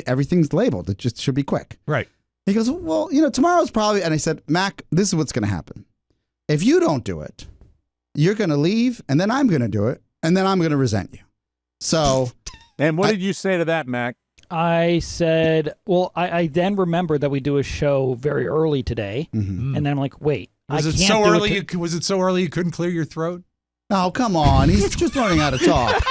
everything's labeled. It just should be quick. Right. He goes, well, tomorrow's probably, and I said, Mac, this is what's going to happen. If you don't do it, you're going to leave, and then I'm going to do it, and then I'm going to resent you. So. And what did you say to that, Mac? I said, well, I then remembered that we do a show very early today, Mm-hmm. and then I'm like, wait, Was I it can't so do early? it Was it so early you couldn't clear your throat? Oh, come on. He's just learning how to talk.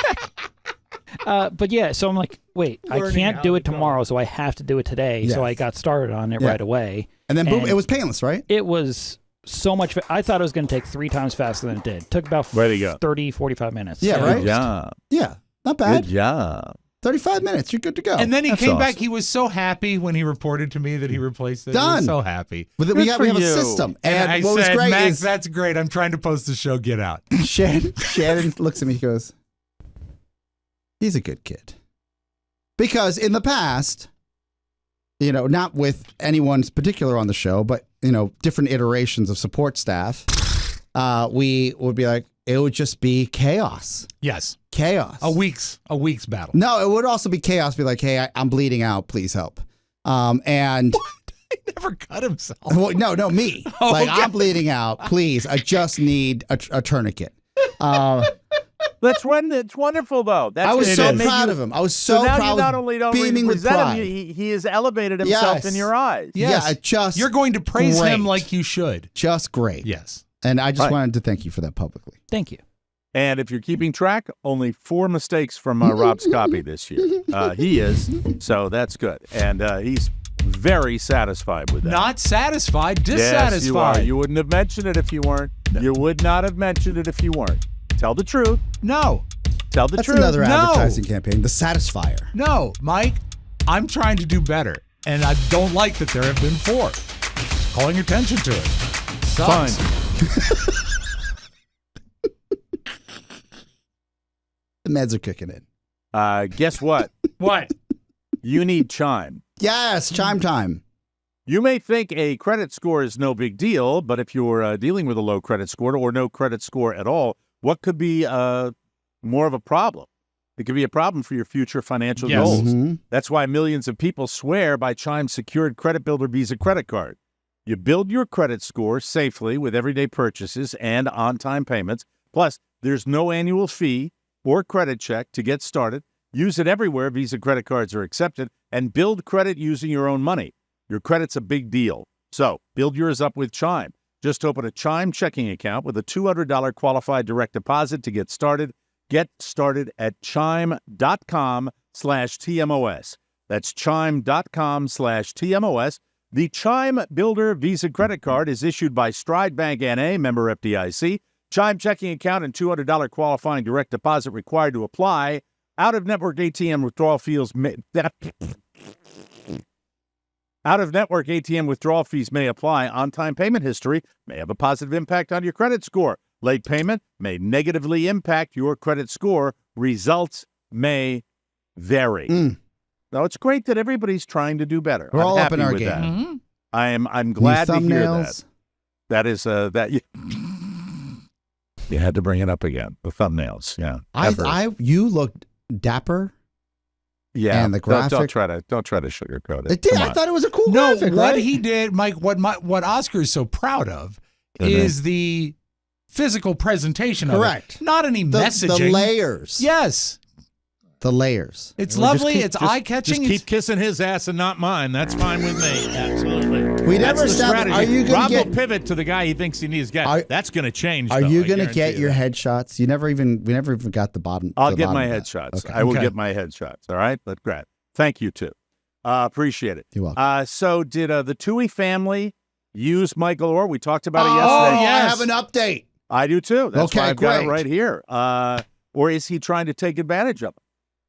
but yeah, so I'm like, wait, I Learning can't how do to it tomorrow, so I have to do it today. Yes. So I got started on it Yeah. right away. And then boom, And- it was painless, right? It was so much. I thought it was going to take 3 times faster than it did. Took about Way to go. 30, 45 minutes. Yeah, right? Good job. Yeah, not bad. Good job. 35 minutes, you're good to go. And then he That's came back. awesome. He was so happy when he reported to me that he replaced it. He Done. was so happy. we Good have for a you. system. And I what was said, great Max, is that's great. I'm trying to post the show. Get out. Shannon looks at me, he goes, he's a good kid. Because in the past, not with anyone's particular on the show, but, different iterations of support staff, we would be like, it would just be chaos. Yes. Chaos. A week's battle. No, it would also be chaos. Be like, hey, I'm bleeding out. Please help. And never cut himself. Well, no, me. Oh, Like, okay. I'm bleeding out. Please, I just need a tourniquet. That's when it's wonderful, though. That's I was it so is. proud of him. I was so now proud. you not only don't beaming with resent pride. him, he has elevated himself Yes. in your eyes. Yes. Yeah, just You're going to praise him great. like you should. Just great. Yes. And I just Right. wanted to thank you for that publicly. Thank you. And if you're keeping track, only 4 mistakes from Rob's copy this year. He is, so that's good. And he's very satisfied with that. Not satisfied, dissatisfied. Yes, you are. You wouldn't have mentioned it if you weren't. You would not have mentioned it if you weren't. Tell the truth. No. Tell the That's truth. another No. advertising campaign, the Satisfier. No, Mike, I'm trying to do better, and I don't like that there have been 4. Calling attention to it. Sucks. Fine. The meds are kicking in. Guess what? What? You need Chime. Yes, chime time. You may think a credit score is no big deal, but if you're dealing with a low credit score or no credit score at all, what could be more of a problem? It could be a problem for your future financial Yes. goals. Mhm. That's why millions of people swear by Chime's secured credit builder Visa credit card. You build your credit score safely with everyday purchases and on-time payments. Plus, there's no annual fee or credit check to get started. Use it everywhere Visa credit cards are accepted and build credit using your own money. Your credit's a big deal. So, build yours up with Chime. Just open a Chime checking account with a $200 qualified direct deposit to get started. Get started at chime.com/TMOS. That's chime.com/TMOS. The Chime Builder Visa credit card is issued by Stride Bank N.A., member FDIC. Chime checking account and $200 qualifying direct deposit required to apply. Out-of-network ATM withdrawal fees may apply. On-time payment history may have a positive impact on your credit score. Late payment may negatively impact your credit score. Results may vary. Now, it's great that everybody's trying to do better. We're I'm all up happy in our with game. that. Mm-hmm. I'm glad New to hear that. thumbnails. That is that you had to bring it up again. The thumbnails, yeah. You looked dapper. Yeah, and the don't graphic- try to sugarcoat it. It did. Come I on. thought it was a cool No, graphic, what right? he did, Mike, what Oscar is so proud of is the physical presentation of Correct. it. Not any the messaging. layers. Yes. The layers. It's Well, lovely. just It's just eye-catching. Just It's- keep kissing his ass and not mine. That's fine with me. Absolutely. We That's never the established. strategy. Are you going Rob to will get? pivot to the guy he thinks he needs. That's going to change. Are though, you I going to guarantee get you your that. headshots? We never even got the bottom. I'll the get bottom my of that. headshots. Okay. I will Okay. get my headshots. All right. That's great. Thank you too. Appreciate it. You're welcome. So did the Tui family use Michael Orr? We talked about it Oh, yesterday. yes. I have an update. I do too. That's Okay, why I've got it great. right here. Or is he trying to take advantage of it?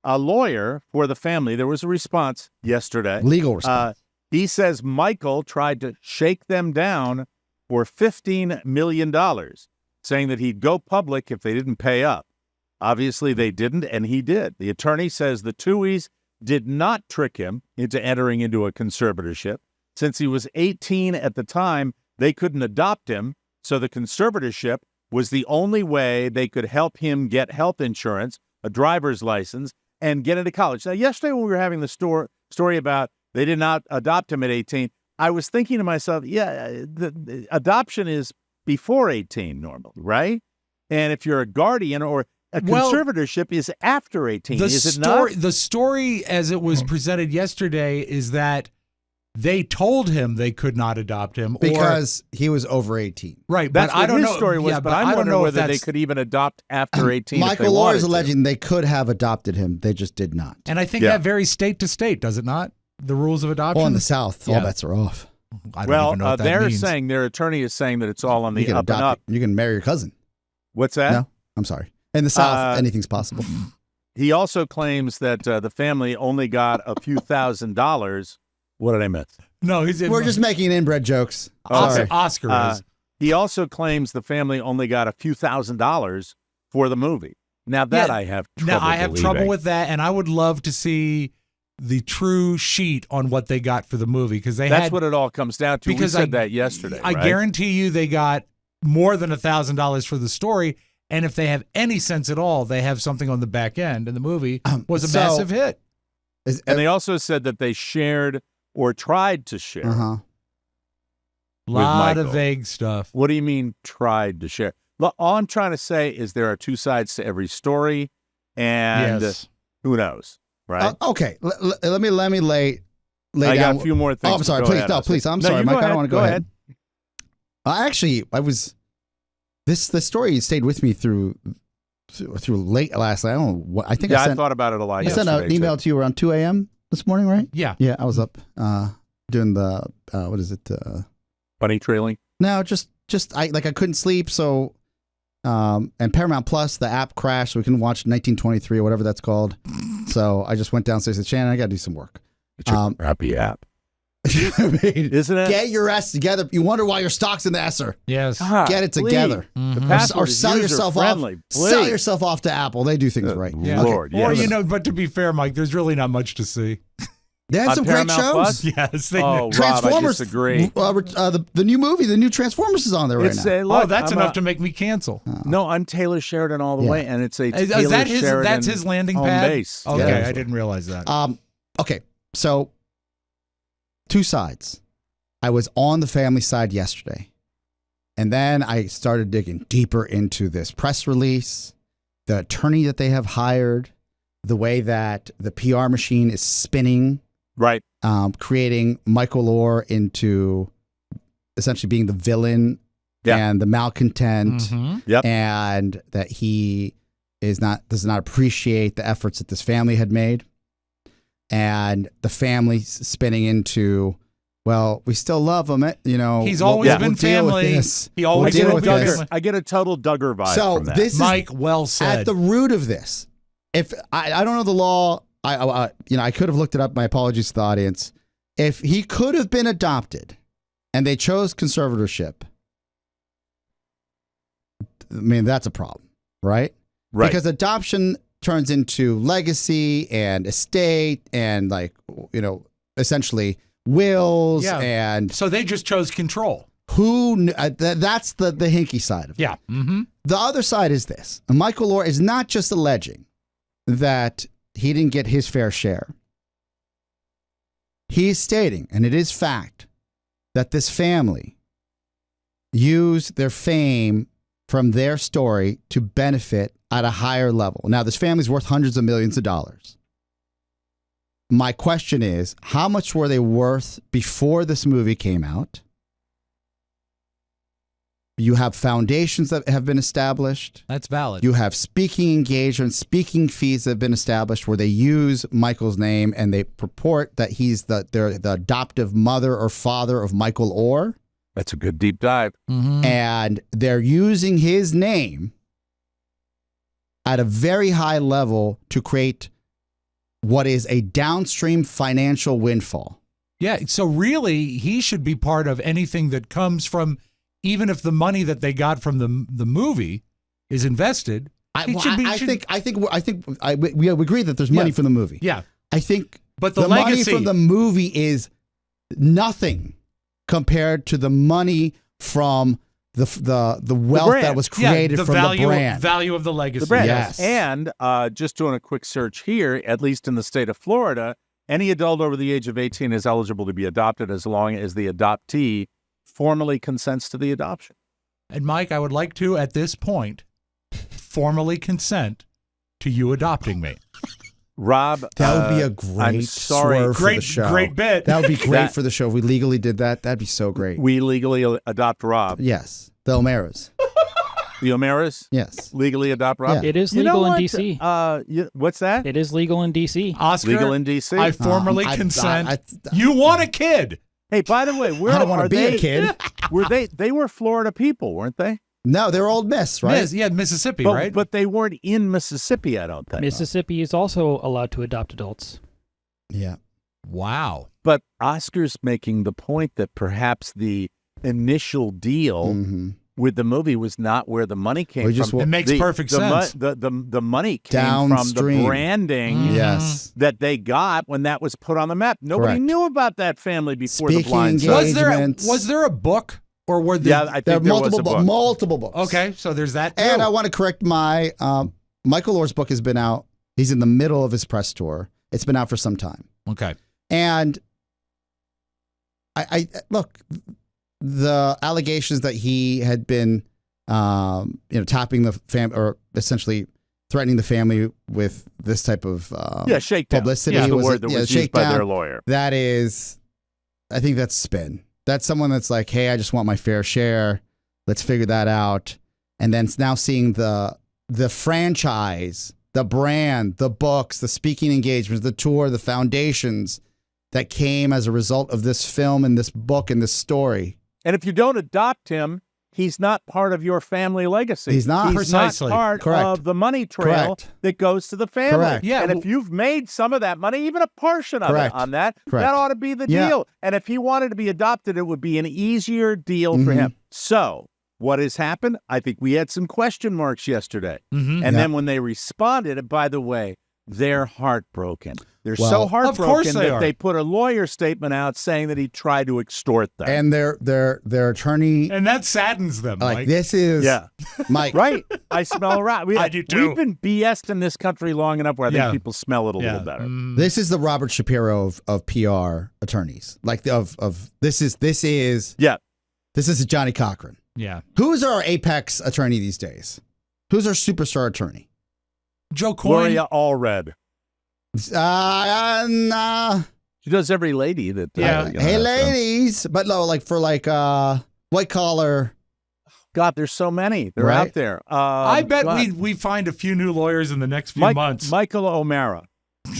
A lawyer for the family, there was a response yesterday. Legal response. He says Michael tried to shake them down for $15 million, saying that he'd go public if they didn't pay up. Obviously, they didn't, and he did. The attorney says the Tuies did not trick him into entering into a conservatorship. Since he was 18 at the time, they couldn't adopt him, so the conservatorship was the only way they could help him get health insurance, a driver's license, and get into college. Now, yesterday when we were having the story about they did not adopt him at 18, I was thinking to myself, the adoption is before 18 normally, right? And if you're a guardian or a conservatorship is after 18, is it not? The story as it was presented yesterday is that they told him they could not adopt him because he was over 18. Right, That's but what I don't his know. story was, yeah, but I I'm don't wondering know if whether they that's. could even adopt after 18 if they Michael Orr wanted is to. alleging they could have adopted him. They just did not. And I think Yeah. that varies state to state, does it not? The rules of adoption. Well, in the South, Yeah. all bets are off. I don't Well, even know what that they're means. saying, their attorney is saying that it's all on You the can up and up. adopt. You can marry your cousin. What's that? No, I'm sorry. In the South, anything's possible. He also claims that the family only got a few $1,000s. What did I miss? No, he's in. We're just making inbred jokes. Oscar, Sorry. Oscar is. He also claims the family only got a few $1,000s for the movie. Now that Yeah. I have trouble Now I have believing. trouble with that, and I would love to see the true sheet on what they got for the movie because they That's had. what it all comes down to. Because we said I- that yesterday. I right? guarantee you they got more than $1,000 for the story, and if they have any sense at all, they have something on the back end, and the movie was a So- massive hit. Is- And they also said that they shared or tried to share uh-huh. Lot of Michael. vague stuff. What do you mean tried to share? Look, all I'm trying to say is there are two sides to every story, and Yes. who knows, right? Okay, let me lay I down. got a few more things. Oh, I'm sorry. Go Please, ahead, no, Oscar. please. I'm No, sorry, you Mike. go I don't ahead. want to go ahead. Actually, I was. The story stayed with me through late last night. I don't know what. I think Yeah, I I sent. thought about it a lot I sent yesterday. an email too. to you around 2 a.m. this morning, right? Yeah. Yeah, I was up doing the what is it? Bunny trailing. No, just I couldn't sleep, so and Paramount Plus, the app crashed, so we couldn't watch 1923 or whatever that's called. So I just went downstairs and said, Shannon, I got to do some work. It's a crappy app, I mean, isn't it? get your ass together. You wonder why your stock's in the Esser. Yes. God, Get it please. together. The Mhm. password Or is sell yourself off. user-friendly, Sell please. yourself off to Apple. They do things right. Yeah. Lord, Or, yes. you know, but to be fair, Mike, there's really not much to see. They had On some great Paramount shows. Plus? Yes. They Oh, Rob, I Transformers. disagree. The new movie, the new Transformers is on there right It's now. look, that's I'm enough to make me cancel. No, I'm Taylor Sheridan all the Yeah. way, and it's a Is Taylor that his? Sheridan That's his landing home pad. base. Okay, Yeah. I didn't realize that. Okay, so two sides. I was on the family side yesterday, and then I started digging deeper into this press release, the attorney that they have hired, the way that the PR machine is spinning, Right. creating Michael Orr into essentially being the villain Yeah. and the malcontent, Mhm. Yep. and that he does not appreciate the efforts that this family had made, and the family spinning into, well, we still love him, you know. He's we'll- always Yeah. been we'll deal with family. this. He always We'll deal will with be this. family. I get a total Duggar vibe So from that. this is Mike, well said. at the root of this. If I don't know the law, I could have looked it up. My apologies to the audience. If he could have been adopted, and they chose conservatorship, I mean that's a problem, right? right. Because adoption turns into legacy and estate and essentially wills Yeah. and So they just chose control. that's the hinky side of it. Yeah. Mm-hmm. The other side is this. Michael Orr is not just alleging that he didn't get his fair share. He is stating, and it is fact, that this family used their fame from their story to benefit at a higher level. Now, this family's worth hundreds of millions of dollars. My question is, how much were they worth before this movie came out? You have foundations that have been established. That's valid. You have speaking engagements, speaking fees that have been established where they use Michael's name and they purport that he's the adoptive mother or father of Michael Orr. That's a good deep dive. Mhm. And they're using his name at a very high level to create what is a downstream financial windfall. Yeah. So really, he should be part of anything that comes from, even if the money that they got from the movie is invested. We agree that there's money Yeah. from the movie. Yeah. I think But the the money legacy- from the movie is nothing compared to the money from the wealth brand. that was created the from value, the brand. value of the legacy. The brand. Yes. And just doing a quick search here, at least in the state of Florida, any adult over the age of 18 is eligible to be adopted as long as the adoptee formally consents to the adoption. And Mike, I would like to, at this point, formally consent to you adopting me. Rob, That would be a I'm great sorry. swerve for the show. Great bit. That would be great That- for the show. If we legally did that, that'd be so great. We legally adopt Rob. Yes. The O'Maras. The O'Maras Yes. legally adopt Rob. Yeah. It is You know legal in what? D.C. What's that? It is legal in D.C. Oscar, Legal in D.C.? I formally I- consent. You want a kid. Hey, by the way, where I don't want are to be they? a kid. Were they were Florida people, weren't they? No, they're Old Miss, right? Yes, yeah, Mississippi, But, right? but they weren't in Mississippi, I don't think. Mississippi is also allowed to adopt adults. Yeah. Wow. But Oscar's making the point that perhaps the initial deal Mm-hmm. with the movie was not where the money came We just from. wa- It makes perfect sense. The money came from Downstream. the branding Mhm. Yes. that they got when that was put on the map. Nobody Correct. knew about that family before Speaking the blind engagement. side. Was there a book, or were there? Yeah, I think There are there was a book. multiple books. Okay, so there's that. And too. I want to correct my Michael Orr's book has been out. He's in the middle of his press tour. It's been out for some time. Okay. And I look, the allegations that he had been, tapping the family or essentially threatening the family with this type of shakedown. publicity. Yeah, the was word that was used by their lawyer. That is, I think that's spin. That's someone that's like, hey, I just want my fair share. Let's figure that out. And then now seeing the franchise, the brand, the books, the speaking engagements, the tour, the foundations that came as a result of this film and this book and this story. And if you don't adopt him, he's not part of your family legacy. He's not. He's Precisely. not part Correct. of the money trail Correct. that goes to the family. Correct. Yeah, And if you've made some of that money, even a portion of Correct. it on that, Correct. that ought to be the Yeah. deal. And if he wanted to be adopted, it would be an easier deal for him. So what has happened? I think we had some question marks yesterday. Mhm. And then when they responded, and by the way, they're heartbroken. They're Well, so of course heartbroken they that are. they put a lawyer statement out saying that he tried to extort them. And their attorney, And that saddens them. like, Mike. this is yeah. Mike. Right. I smell a rat. I do too. We've been BS'd in this country long enough where I think Yeah. people smell it a yeah. little better. This is the Robert Shapiro of PR attorneys. Like this is Yeah. Johnny Cochran. Yeah. Who's our apex attorney these days? Who's our superstar attorney? Joe Coyne. Gloria Allred. Nah. She does every lady that. Yeah. Hey, ladies, but no, like for white collar. God, there's so many. They're Right. out there. I bet God. we find a few new lawyers in the next few months. Michael O'Mara.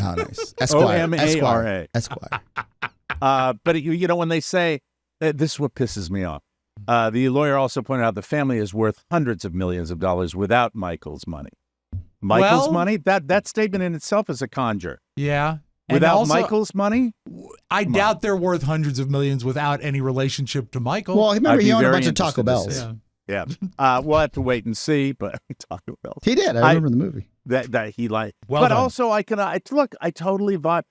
Oh, nice. Esquire. Omara. Esquire. But when they say, this is what pisses me off. The lawyer also pointed out the family is worth hundreds of millions of dollars without Michael's money. Michael's Well- money? That statement in itself is a conjure. Yeah. And Without also, Michael's money? I doubt they're worth hundreds of millions without any relationship to Michael. Well, remember I'd he be owned a very bunch of Taco interested to Bells. see. yeah. Yeah. We'll have to wait and see, but Taco Bell. He did. I remember the movie. That he liked. Well but done. also I totally vibe.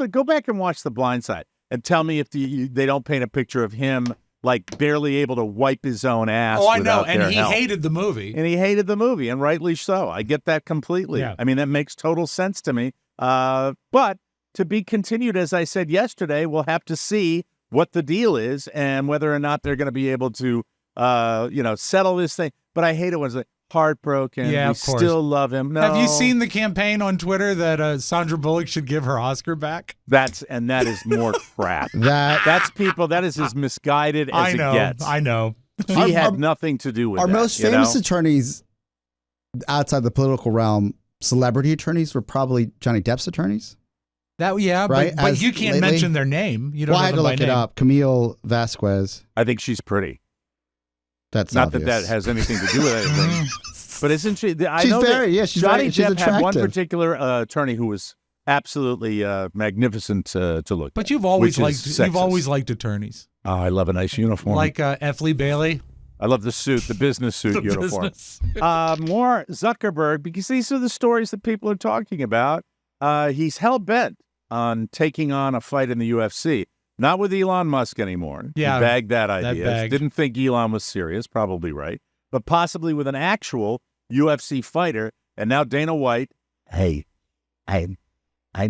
Go back and watch The Blind Side and tell me if they don't paint a picture of him like barely able to wipe his own ass. Oh, I know. without And their he help. hated the movie. And he hated the movie, and rightly so. I get that completely. Yeah. I mean, that makes total sense to me. But to be continued, as I said yesterday, we'll have to see what the deal is and whether or not they're going to be able to, settle this thing. But I hate it when it's like heartbroken. Yeah, we of course. still love him. No. Have you seen the campaign on Twitter that Sandra Bullock should give her Oscar back? that is more crap. That is as misguided as I know. it gets. I know. He had nothing to do with Our that. most famous attorneys outside the political realm, celebrity attorneys, were probably Johnny Depp's attorneys. Right? But As you can't lately- mention their name. You don't Well, I know had to them by look it name. up. Camille Vasquez. I think she's pretty. That's Not obvious. that has anything to do with anything. But isn't she? I She's know very- that yeah, she's Johnny very- she's Depp had one attractive. particular attorney who was absolutely magnificent to look. But at, you've always which is sexist. liked attorneys. Oh, I love a nice uniform. Like F. Lee Bailey. I love the suit, the business suit The uniform. business. More Zuckerberg, because these are the stories that people are talking about. He's hell bent on taking on a fight in the UFC. Not with Elon Musk anymore. Yeah, he bagged that idea. bagged. Didn't think Elon was serious, probably right. But possibly with an actual UFC fighter. And now Dana White. Hey, I'm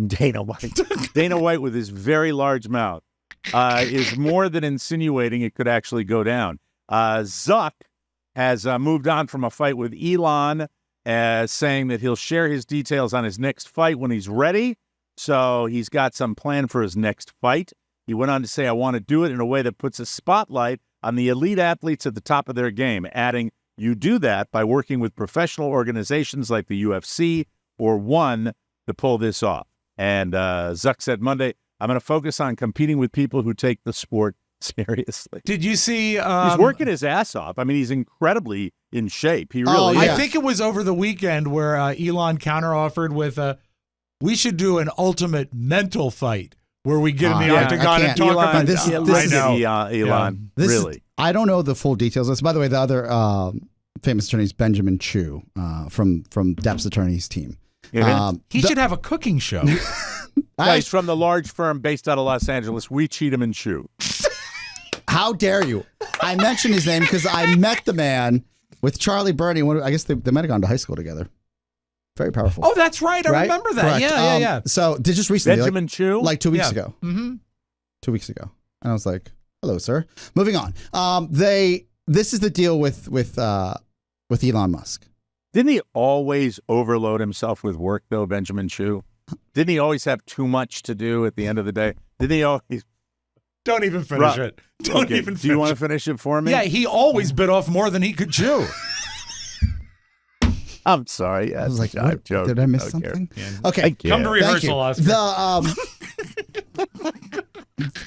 Dana White. Dana White with his very large mouth is more than insinuating it could actually go down. Zuck has moved on from a fight with Elon, saying that he'll share his details on his next fight when he's ready. So he's got some plan for his next fight. He went on to say, I want to do it in a way that puts a spotlight on the elite athletes at the top of their game, adding, you do that by working with professional organizations like the UFC or ONE to pull this off. And Zuck said Monday, I'm going to focus on competing with people who take the sport seriously. Did you see? He's working his ass off. I mean, he's incredibly in shape. He really Oh, is. yeah. I think it was over the weekend where Elon counteroffered with we should do an ultimate mental fight where we get in the yeah, octagon I and can't. talk Elon, about this- I this know. Elon, This is- really. I don't know the full details of this. By the way, the other famous attorney is Benjamin Chu from Depp's attorneys team. He should have a cooking show. He's from the large firm based out of Los Angeles. We cheat him and chew. How dare you? I mentioned his name because I met the man with Charlie Burney. I guess they might have gone to high school together. Very powerful. Oh, that's right. I Right? remember that. Correct. Yeah. So just recently, Benjamin Chew? like 2 weeks Yeah. ago. Mm-hmm. 2 weeks ago. And I was like, Hello, sir. Moving on. This is the deal with Elon Musk. Didn't he always overload himself with work, though, Benjamin Chew? Didn't he always have too much to do at the end of the day? Didn't he always... Don't even finish it. Don't even finish it. Do you want to finish it for me? Yeah, he always bit off more than he could chew. I'm sorry. I was like, what? Did I miss something? Yeah. Okay. Come to rehearsal, Oscar.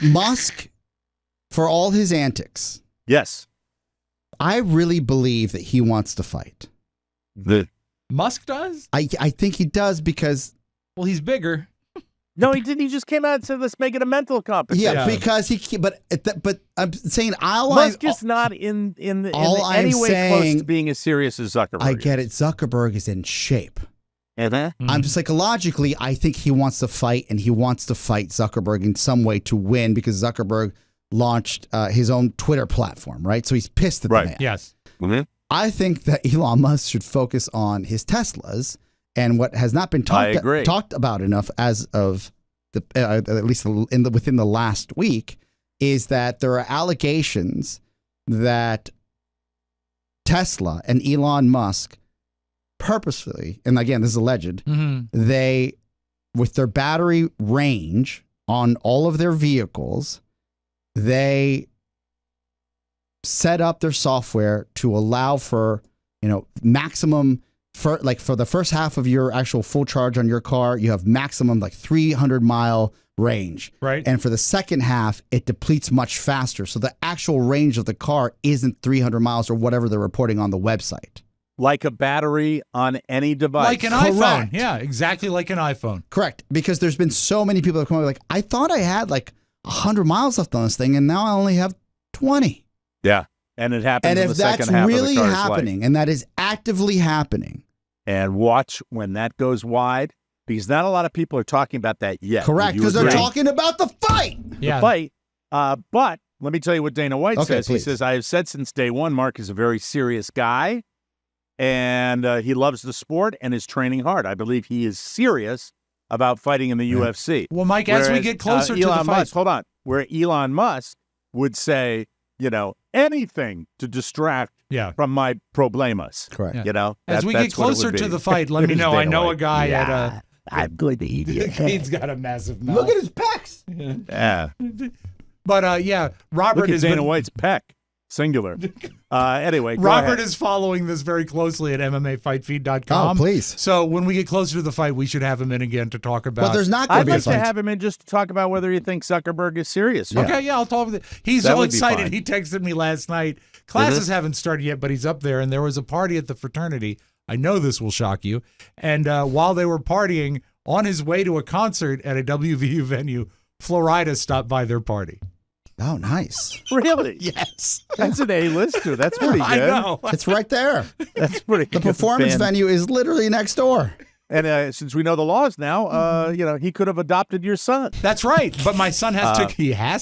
Musk, for all his antics, Yes. I really believe that he wants to fight. Musk does? I think he does because... Well, he's bigger. No, he didn't. He just came out and said, let's make it a mental competition. Yeah, because he... But I'm saying... Musk is not in any way close to being as serious as Zuckerberg. I get it. Zuckerberg is in shape. Mm-hmm. I'm psychologically, I think he wants to fight, and he wants to fight Zuckerberg in some way to win because Zuckerberg launched his own Twitter platform, right? So he's pissed at the man. Yes. Mm-hmm. I think that Elon Musk should focus on his Teslas and what has not been talked about enough as of at least within the last week is that there are allegations that Tesla and Elon Musk purposefully, and again, this is alleged, they, with their battery range on all of their vehicles, they set up their software to allow for, maximum for the first half of your actual full charge on your car, you have maximum 300-mile range. Right. And for the second half, it depletes much faster. So the actual range of the car isn't 300 miles or whatever they're reporting on the website. Like a battery on any device. Like an iPhone. Yeah, exactly like an iPhone. Correct. Because there's been so many people that come over like, I thought I had 100 miles left on this thing, and now I only have 20. Yeah. And it happens and in if the second that's half really of the car's happening, life. and that is actively happening. And watch when that goes wide, because not a lot of people are talking about that yet. Correct, because they're talking about the fight. Yeah. The fight. But let me tell you what Dana White says. Please. He says, I have said since day one, Mark is a very serious guy, and he loves the sport and is training hard. I believe he is serious about fighting in the UFC. Well, Mike, as we get closer to the fight. Musk, hold on. Where Elon Musk would say, anything to distract from my problemas. Correct. Yeah. As we get closer to the fight, let me know. I know a guy at a... I'm going to eat you. He's got a massive mouth. Look at his pecs. Yeah. But Robert Look at is Dana White's peck. Singular. Anyway, Robert is following this very closely at MMAFightFeed.com. Oh, please. So when we get closer to the fight, we should have him in again to talk about. But there's not going I'd to be a like to fight. have him in just to talk about whether he thinks Zuckerberg is serious. Yeah. Okay, yeah, I'll talk with it. He's That so would be excited. fine. He texted me last night. Classes haven't started yet, but he's up there, and there was a party at the fraternity. I know this will shock you. And while they were partying, on his way to a concert at a WVU venue, Florida stopped by their party. Oh, nice. Really? Yes. That's an A-lister. That's pretty good. I know. It's right there. That's pretty The good. performance venue is literally next door. And since we know the laws now, he could have adopted your son. That's right. But my son has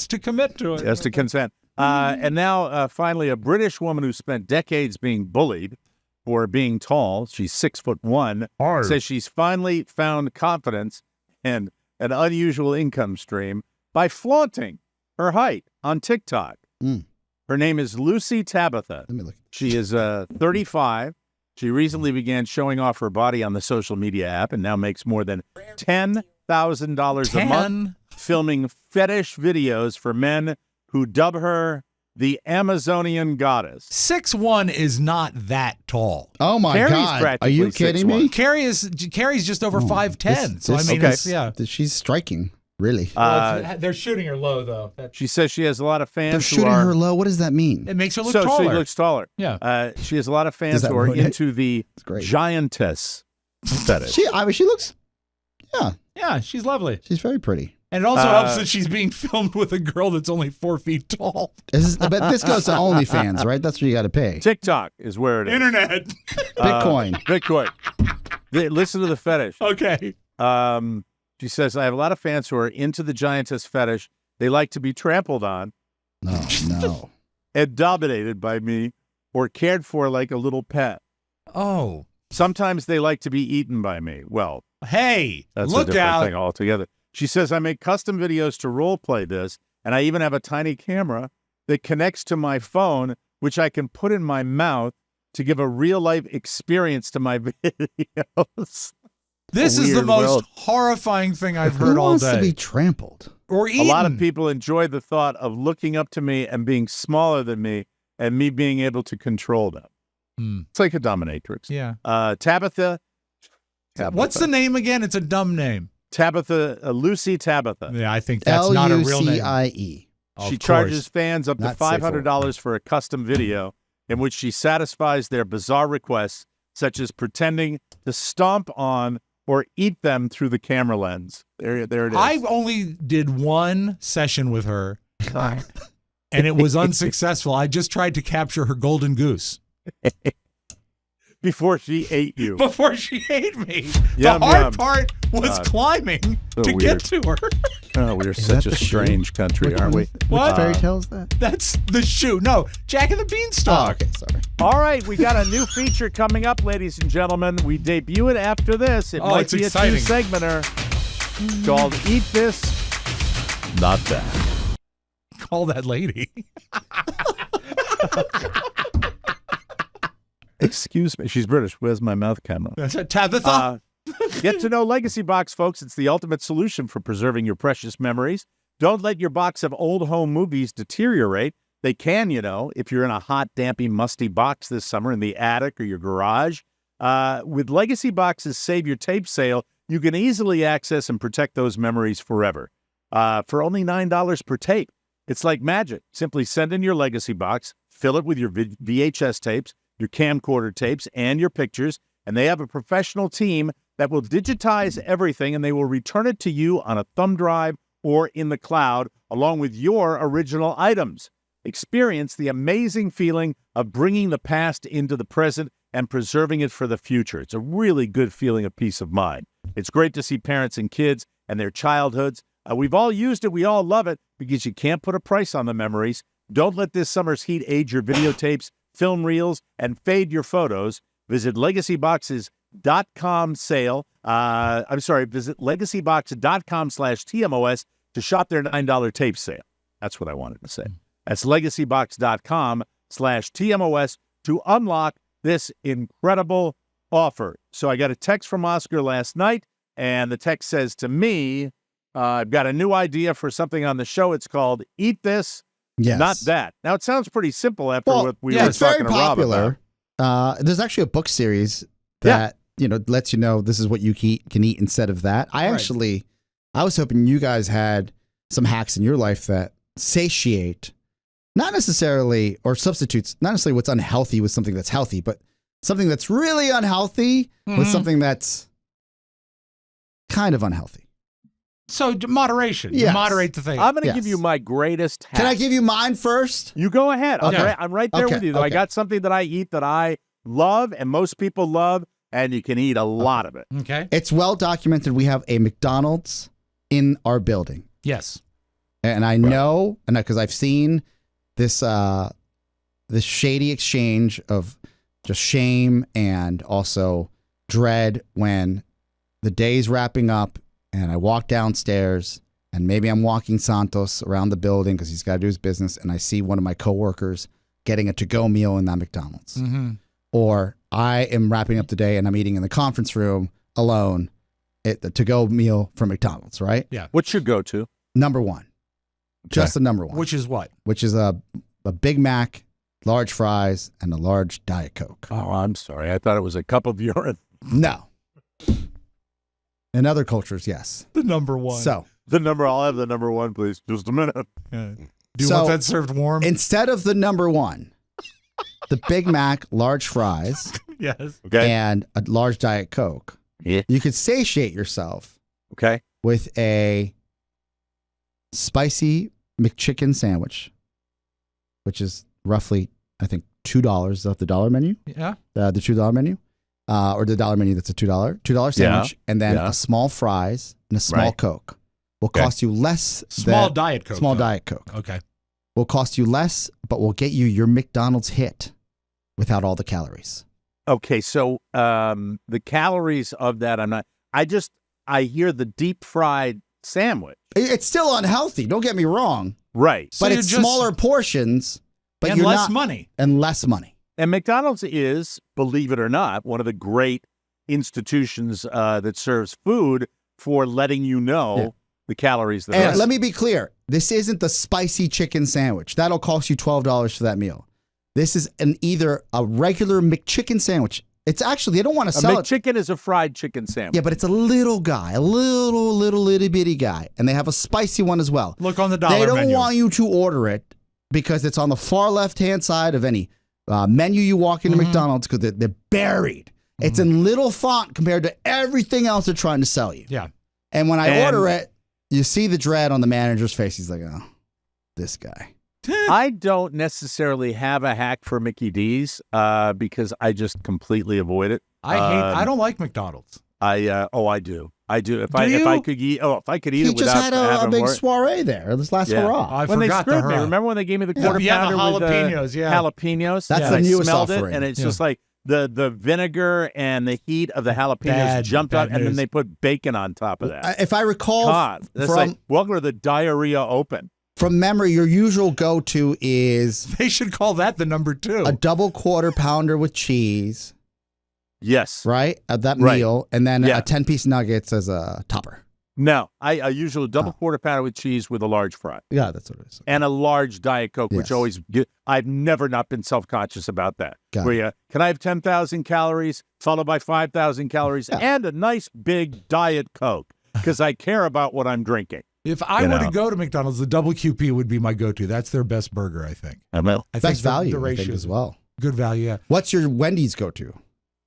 to commit to it. He has to consent. And now, finally, a British woman who spent decades being bullied for being tall, she's 6'1", says she's finally found confidence and an unusual income stream by flaunting her height on TikTok. Her name is Lucy Tabitha. Let me look. She is 35. She recently began showing off her body on the social media app and now makes more than $10,000 a month filming fetish videos for men who dub her the Amazonian goddess. 6'1" is not that tall. Oh my Carrie's God! Are practically you kidding me? 6'1". Carrie's just over 5'10". So I mean, okay. it's, yeah. She's striking. Really? They're shooting her low though. She says she has a lot of fans They're shooting her low. What does that mean? It makes her look so taller. she looks taller. Yeah. She has a lot of fans Does that who are ruin it? into the great. giantess fetish. She looks. Yeah, Yeah, she's lovely. she's very pretty. And it also helps that she's being filmed with a girl that's only 4 feet tall. But this goes to OnlyFans, right? That's where you got to pay. TikTok is where it is. Internet. Bitcoin. Bitcoin. Listen to the fetish. Okay. She says, I have a lot of fans who are into the giantess fetish. They like to be trampled on No. and dominated by me or cared for like a little pet. Oh. Sometimes they like to be eaten by me. Well, Hey, that's look a different out. thing altogether. She says, I make custom videos to role play this, and I even have a tiny camera that connects to my phone, which I can put in my mouth to give a real-life experience to my videos. This is the Weird most world. horrifying thing I've Who heard all wants day. to be trampled? Or A eaten. lot of people enjoy the thought of looking up to me and being smaller than me and me being able to control them. It's like a dominatrix. Yeah. Tabitha. What's the name again? It's a dumb name. Tabitha, Lucy Tabitha. Yeah, I think that's not a real name. Lucie. She charges fans up to Not safe for $500 for a custom video in which she satisfies their bizarre requests, such as pretending to stomp on or eat them through the camera lens. There it is. I only did one session with her, and it was unsuccessful. I just tried to capture her golden goose. Before she ate you. Before she ate me. Yum, the hard yum. part was climbing So to weird. get to her. Oh, we're such a strange country, aren't we? What? Which fairy tale is that? That's the shoe. No, Jack and the Oh, Beanstalk. okay, sorry. All right, we got a new feature coming up, ladies and gentlemen. We debut it after this. It might it's be exciting. a two-segmenter called Eat This, Not That. Call that lady. Excuse me. She's British. Where's my mouth camera? That's a Tabitha. Get to know Legacybox, folks. It's the ultimate solution for preserving your precious memories. Don't let your box of old home movies deteriorate. They can, you know, if you're in a hot, dampy, musty box this summer in the attic or your garage. With Legacybox's Save Your Tape sale, you can easily access and protect those memories forever. For only $9 per tape. It's like magic. Simply send in your Legacybox, fill it with your VHS tapes, your camcorder tapes, and your pictures, and they have a professional team that will digitize everything, and they will return it to you on a thumb drive or in the cloud, along with your original items. Experience the amazing feeling of bringing the past into the present and preserving it for the future. It's a really good feeling of peace of mind. It's great to see parents and kids and their childhoods. We've all used it. We all love it because you can't put a price on the memories. Don't let this summer's heat age your videotapes, film reels, and fade your photos. Visit Legacyboxes.com sale. Visit Legacybox.com/TMOS to shop their $9 tape sale. That's what I wanted to say. That's Legacybox.com/TMOS to unlock this incredible offer. So I got a text from Oscar last night, and the text says to me, I've got a new idea for something on the show. It's called Eat This, Yes. Not That. Now, it sounds pretty simple after what we were it's very talking to Rob about. popular. There's actually a book series that lets you know this is what you can eat instead of that. I was hoping you guys had some hacks in your life that satiate, not necessarily, or substitutes, not necessarily what's unhealthy with something that's healthy, but something that's really unhealthy with something that's kind of unhealthy. So moderation. Yes. Moderate the thing. I'm going to Yes. give you my greatest hack. Can I give you mine first? You go ahead. Okay. I'm right there Okay, with you. Though. I okay. got something that I eat that I love and most people love, and you can eat a lot of it. Okay. It's well documented. We have a McDonald's in our building. Yes. And I know, and because I've seen this this shady exchange of just shame and also dread when the day's wrapping up and I walk downstairs and maybe I'm walking Santos around the building because he's got to do his business, and I see one of my coworkers getting a to-go meal in that McDonald's. Mm-hmm. Or I am wrapping up the day and I'm eating in the conference room alone at the to-go meal from McDonald's, right? Yeah. What's your go-to? Number one. Just the number one. Which is what? Which is a Big Mac, large fries, and a large Diet Coke. Oh, I'm sorry. I thought it was a cup of urine. No. In other cultures, yes. The number one. So I'll have the number one, please. Just a minute. Do you So, want that served warm? instead of the number one, the Big Mac, large fries, Yes. Okay. and a large Diet Coke, Yeah. you could satiate yourself Okay. with a spicy McChicken sandwich, which is roughly, I think, $2 off the dollar menu. Yeah. The $2 menu, or the dollar menu that's a $2 sandwich, and then Yeah. a small fries and a small Right. Coke will Okay. cost you less. Small than- Diet Coke. Small though. Diet Coke Okay. will cost you less, but will get you your McDonald's hit without all the calories. Okay. So the calories of that, I hear the deep fried sandwich. It's still unhealthy. Don't get me wrong. Right. So but you're it's just- smaller portions, but and you're less not, money. and less money. And McDonald's is, believe it or not, one of the great institutions that serves food for letting you know the calories that And are. let me be clear. This isn't the spicy chicken sandwich. That'll cost you $12 for that meal. This is either a regular McChicken sandwich. It's actually, they don't want to A sell it. McChicken is a fried chicken sandwich. Yeah, but it's a little guy, a little bitty guy. And they have a spicy one as well. Look on the dollar They don't menu. want you to order it because it's on the far left-hand side of any menu you walk into McDonald's because they're buried. It's in little font compared to everything else they're trying to sell you. Yeah. And when I And- order it, you see the dread on the manager's face. He's like, oh, this guy. I don't necessarily have a hack for Mickey D's because I just completely avoid it. I don't like McDonald's. I do. If Do I you? could eat He it just without had a having big more. soiree there. This last Yeah. hurrah. I When they forgot the screwed me, hurrah. remember when they gave me the quarter Yeah, the pounder with jalapenos, yeah. jalapenos? That's And the I newest smelled offering. it, and it's Yeah. just like the vinegar and the heat of the jalapenos Bad- jumped bad out, and then news. they put bacon on top of that. If I recall God, that's from, like welcome to the diarrhea open. from memory, your usual go-to is They should call that the number 2. a double quarter pounder with cheese, Yes. right? At that Right. meal, and then Yeah. a 10-piece nuggets as a topper. No, I usually double quarter pounder with cheese with a large fry Yeah, that's what it is. and a large Diet Coke, which Yes. always I've never not been self-conscious about that. Got Where you, can I have 10,000 calories followed by 5,000 calories and a nice big Diet Coke because I care about what I'm drinking. If I You were know. to go to McDonald's, the double QP would be my go-to. That's their best burger, I think. I will. I Best the value, I ratio think, is as well. Good value, yeah. What's your Wendy's go-to?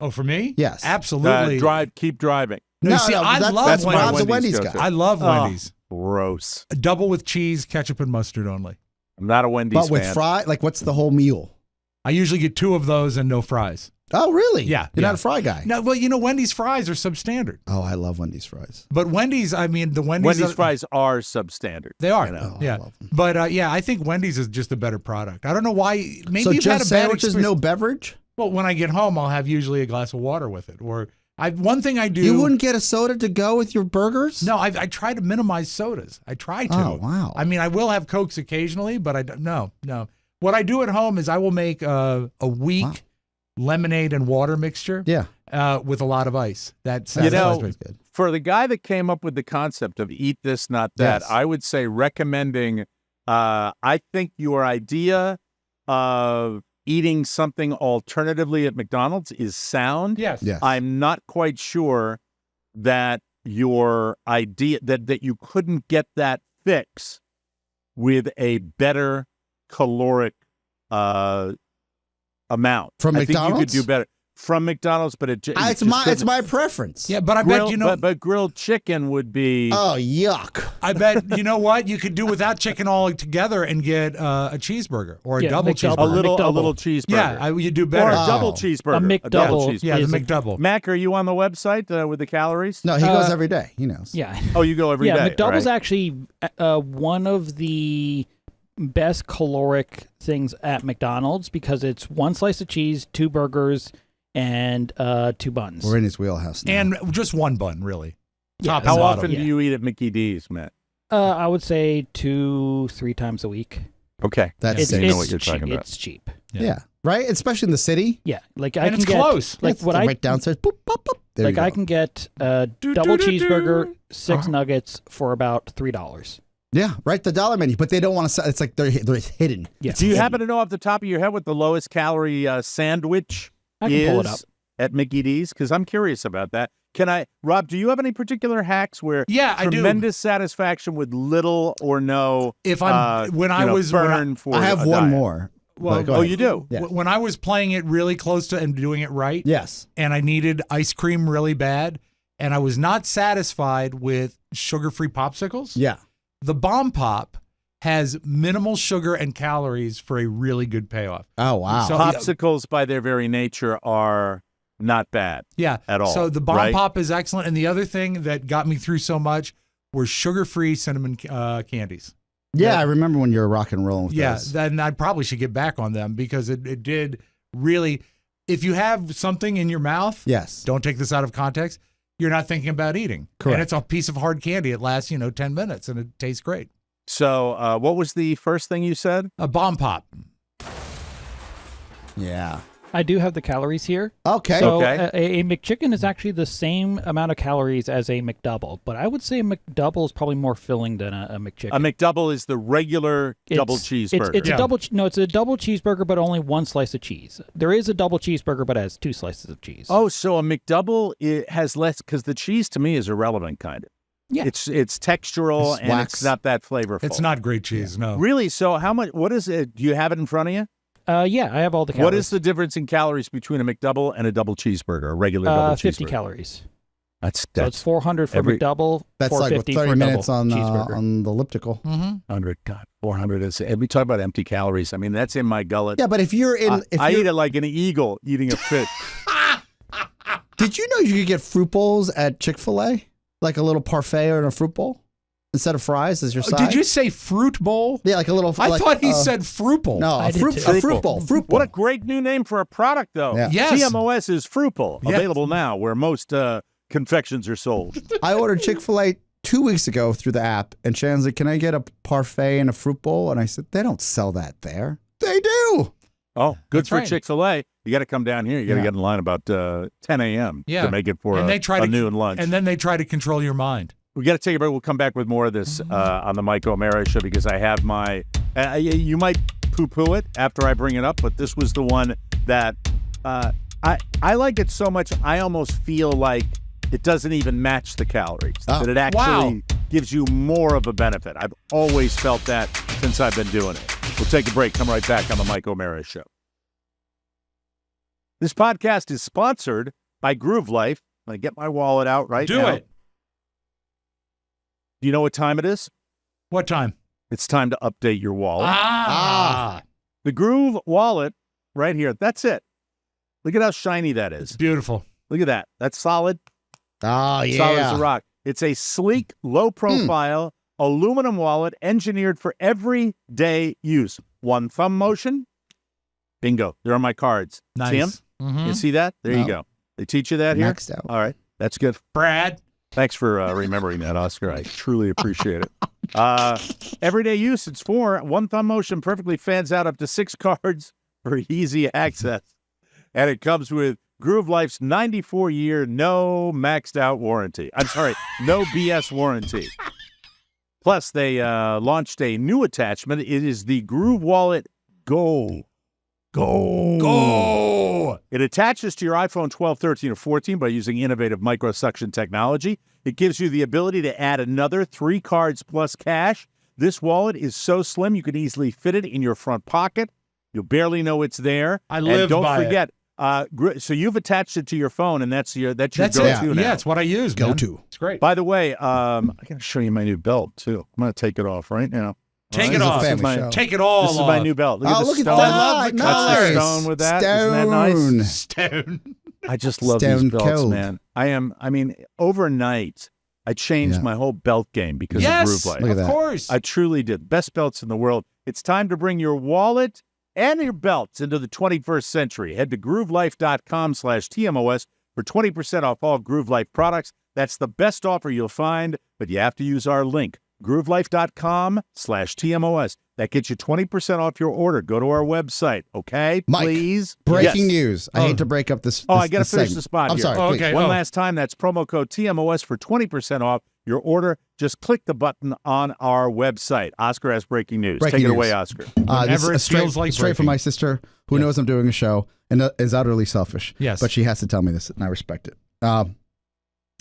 Oh, for me? Yes. Absolutely. Keep driving. No, see, I that's, love that's Wendy's. Rob's a Wendy's Wendy's go-to. guy. I love Oh. Wendy's. Gross. A double with cheese, ketchup, and mustard only. I'm not a Wendy's But with fan. fry, like what's the whole meal? I usually get 2 of those and no fries. Oh, really? Yeah, You're yeah. not a fry guy. No, well, Wendy's fries are substandard. Oh, I love Wendy's fries. But Wendy's, I mean, the Wendy's Fries are substandard. They are. You know. Oh, I yeah. love them. But yeah, I think Wendy's is just a better product. I don't know why. Maybe So you've had just a bad sandwiches, experience. no beverage? Well, when I get home, I'll have usually a glass of water with it. Or one thing I do. You wouldn't get a soda to go with your burgers? No, I try to minimize sodas. I try to. Oh, wow. I mean, I will have Cokes occasionally, but I don't. No. What I do at home is I will make a weak lemonade and water mixture. Yeah. With a lot of ice. That You know, That's good. for the guy that came up with the concept of eat this, not that, Yes. I would say recommending, I think your idea of eating something alternatively at McDonald's is sound. yes. Yes. I'm not quite sure that your idea that you couldn't get that fix with a better caloric amount. From I think you could McDonald's? do better from McDonald's, but it It's my preference. Yeah, but I grilled, bet but grilled chicken would be. Oh, yuck. I bet you know what you could do without chicken all together and get a cheeseburger or a Yeah, double McDouble. cheeseburger. a little McDouble. cheeseburger. Yeah, you do or better. a double Oh. cheeseburger. A double McDouble. cheeseburger. Yeah, the is a- McDouble. Mac, are you on the website with the calories? No, he goes every day. He knows. Yeah. Oh, you go every day. Yeah, McDouble's right? actually one of the best caloric things at McDonald's because it's 1 slice of cheese, 2 burgers, and 2 buns. We're in his wheelhouse now. And just one bun, really. Yeah, Top and How bottom. often Yeah. do you eat at Mickey D's, Matt? I would say 2-3 times a week. Okay. That's It's, I safe. know what you're cheap. talking about. It's cheap. Yeah. Right? Especially in the city. Yeah, like I And can it's get close. like It's what I right downstairs. Boop, boop, boop. There like you I go. can get a Do, double do, do, do. cheeseburger, 6 Uh-huh. nuggets for about $3. Yeah, right. The dollar menu, but they don't want to sell. It's like they're hidden. Yeah. Do you happen to know off the top of your head what the lowest calorie sandwich I can is pull it up. at Mickey D's? Because I'm curious about that. Rob, do you have any particular hacks where Yeah, I do. tremendous satisfaction with little or no If I'm when I was when I- burn for I have a one diet? more. Well, But go Oh, ahead. you do? Yeah. when I was playing it really close to and doing it right, Yes. and I needed ice cream really bad, and I was not satisfied with sugar-free popsicles. Yeah. The Bomb Pop has minimal sugar and calories for a really good payoff. Oh, wow. So- Popsicles, by their very nature, are not bad. Yeah, At all, So the Bomb right? Pop is excellent, and the other thing that got me through so much were sugar-free cinnamon candies. yeah, I remember when you were rock and rolling with Yeah, those. then I probably should get back on them because it did really. If you have something in your mouth, Yes. don't take this out of context. You're not thinking about eating. Correct. And it's a piece of hard candy. It lasts 10 minutes and it tastes great. So what was the first thing you said? A bomb pop. Yeah. I do have the calories here. Okay. So Okay. a McChicken is actually the same amount of calories as a McDouble, but I would say a McDouble is probably more filling than a McChicken. A McDouble is the regular double It's- cheeseburger. It's a double. No, it's a double cheeseburger, but only one slice of cheese. There is a double cheeseburger, but it has 2 slices of cheese. Oh, so a McDouble it has less because the cheese to me is irrelevant, kind of. Yeah. It's textural It's and wax. it's not that flavorful. It's not great cheese, no. Really? So how much? What is it? Do you have it in front of you? Yeah, I have all the calories. What is the difference in calories between a McDouble and a double cheeseburger, a regular double 50 cheeseburger? calories. That's So it's 400 for every- McDouble, That's like 450 what, 30 for a minutes double on cheeseburger. the elliptical. 100. God, 400 is. And we talk about empty calories. I mean, that's in my gullet. Yeah, but if you're in, I eat it like an eagle eating a fish. did you know you could get fruit bowls at Chick-fil-A, like a little parfait or a fruit bowl instead of fries as your side? Did you say fruit bowl? Yeah, like a little. I like, thought he said fruit bowl. no, I a did fruit, too. a fruit bowl. Fruit bowl. What a great new name for a product, though. Yeah. Yes. TMOS is Fruitful, Yes. available now where most confections are sold. I ordered Chick-fil-A 2 weeks ago through the app, and Shannon's like, "Can I get a parfait and a fruit bowl?" And I said, "They don't sell that there." They do. Oh, good That's for right. Chick-fil-A. You got to come down here. You got to Yeah. get in line about 10 a.m. Yeah. to make it for And a, they try a to- noon lunch. And then they try to control your mind. We got to take a break. We'll come back with more of this on the Mike O'Mara show because I have my. You might poo-poo it after I bring it up, but this was the one that I like it so much. I almost feel like it doesn't even match the calories. Oh. That it actually Wow. gives you more of a benefit. I've always felt that since I've been doing it. We'll take a break. Come right back on the Mike O'Mara show. This podcast is sponsored by Groove Life. I get my wallet out right Do now. it. Do you know what time it is? What time? It's time to update your wallet. Ah. The Groove wallet right here. That's it. Look at how shiny that It's is. beautiful. Look at that. That's solid. Oh Solid as yeah. a rock. It's a sleek, low-profile aluminum wallet engineered for everyday use. One thumb motion. Bingo. There are my cards. Nice. See 'em? Mhm. You see that? There you No. go. They teach you that here? Maxed out. All right. That's good. Brad. Thanks for remembering that, Oscar. I truly appreciate it. Everyday use, it's for one thumb motion, perfectly fans out up to 6 cards for easy access. And it comes with Groove Life's 94-year no maxed out warranty. I'm sorry, no BS warranty. Plus, they launched a new attachment. It is the Groove Wallet Go. It attaches to your iPhone 12, 13, or 14 by using innovative microsuction technology. It gives you the ability to add another 3 cards plus cash. This wallet is so slim you can easily fit it in your front pocket. You'll barely know it's there. I live and don't by it. forget, so you've attached it to your phone, and that's your That's go-to it. now. Yeah, it's what I use. Go man. to. It's great. By the way, I got to show you my new belt too. I'm going to take it off right now. Take All it right, off. This is Family my, show. Take it all this is off. my new belt. Look at Oh, the look at stone. that. love the nice. That's the stone with that. Isn't that nice? Stone. I just love Stone these belts, cold. man. Overnight, I changed Yeah. my whole belt game because of Yes, Groove Life. Look at of that. course. I truly did. Best belts in the world. It's time to bring your wallet and your belts into the 21st century. Head to groovelife.com/TMOS for 20% off all Groove Life products. That's the best offer you'll find, but you have to use our link, groovelife.com/TMOS. That gets you 20% off your order. Go to our website, okay? Mike, Please. Breaking Yes. news. I hate to break up this. Oh, this- I got to this finish segment. the spot I'm here. sorry. Oh, please. okay. One Oh. last time, that's promo code TMOS for 20% off your order. Just click the button on our website. Oscar has breaking news. Breaking Take it news. away, Oscar. This Whenever is it feels like straight from breaking. my sister, who knows I'm doing a show and is utterly selfish. Yes. But she has to tell me this, and I respect it.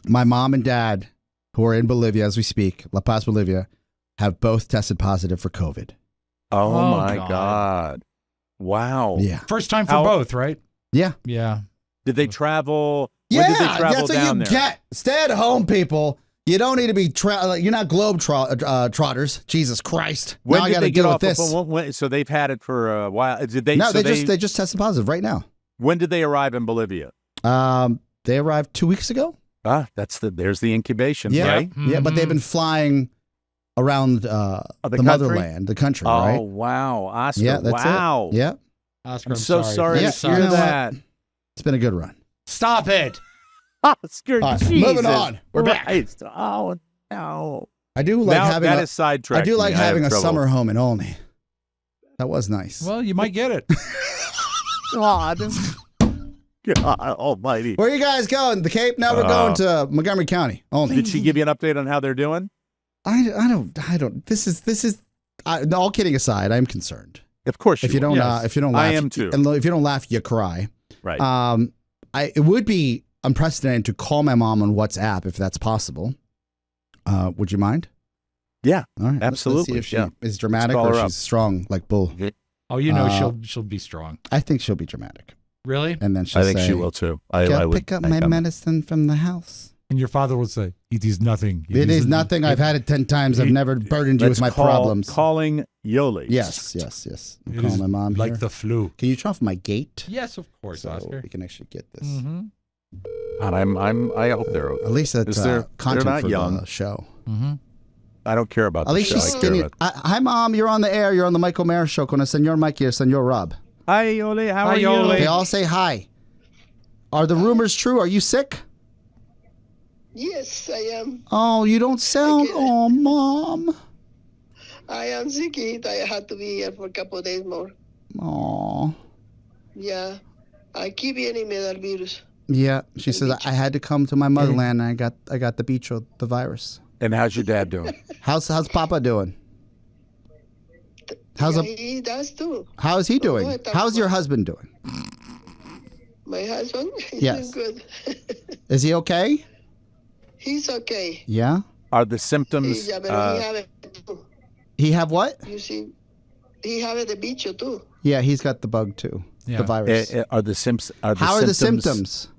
My mom and dad, who are in Bolivia as we speak, La Paz, Bolivia, have both tested positive for COVID. Oh, Oh, my God. God. Wow. Yeah. First time for How- both, right? Yeah. Yeah. Did they travel? Yeah, when did they travel that's what down you there? get. Stay at home, people. You don't need to be you're not globe trotters. Jesus Christ! When now I did got they to get deal off with the this. phone? So they've had it for a while. Did they? No, so they just tested positive right now. When did they arrive in Bolivia? They arrived 2 weeks ago. There's the incubation, Yeah, right? yeah, but they've been flying around the country? motherland, the country, Oh, right? wow. Oscar, Yeah, that's wow. it. Yeah, Oscar, I'm so sorry Yeah, to you hear know what? that. it's been a good run. Stop it. Oscar, All right, Jesus moving on. We're back. Christ. Oh, no. I do like now having that a, is sidetracked. I do like me. I have having a trouble. summer home in Olney. That was nice. Well, you might get it. God. God almighty. Where are you guys going? The Cape? Now we're going to Montgomery County. Olney. Did she give you an update on how they're doing? I don't. This is. All kidding aside, I'm concerned. Of course. If you don't, Yes. if you don't laugh, I am too. And if you don't laugh, you cry. Right. It would be unprecedented to call my mom on WhatsApp if that's possible. Would you mind? Yeah. All right. Absolutely, Let's see yeah. if she is dramatic Let's call or her she's strong like bull. Oh, you know Uh, she'll be strong. I think she'll be dramatic, Really? and then she'll I think say, she will too. "Go I would pick up think my I'm- medicine from the house." And your father will say, "It is nothing. It is nothing. I've had it 10 times. I've never burdened you with my problems. Calling Yoli. Yes. I'm calling my mom like here. the flu." Can you turn off my gate? Yes, of course, So Oscar. we can actually get this. Mm-hmm. And I hope they're. At least that's They're content not for young. the show. Mm-hmm. I don't care about At the least show. she's I care skinny. about. Hi, Mom. You're on the air. You're on the Michael Mayer Show. Con el Señor Mike here, Señor Rob. Hi Yoli. How Hi, are you? Yoli. They all say hi. Are the rumors true? Are you sick? Yes, I am. Oh, you don't sound. Okay. Oh, Mom. I am sick. I had to be here for a couple of days more. Oh. Yeah. Aquí viene me da el virus. Yeah. She says I had to come to my motherland and I got the bicho, the virus. And how's your dad doing? How's Papa doing? How's Yeah, a, he does too. how is he doing? Oh, How's your husband doing? My husband, he's Yes. doing good. Is he okay? He's okay. Yeah. Are the symptoms? Yeah, but he have it too. He have what? You see, he have the bicho too. Yeah, he's got the bug too. Yeah. The virus. Are the symptoms? How are the symptoms?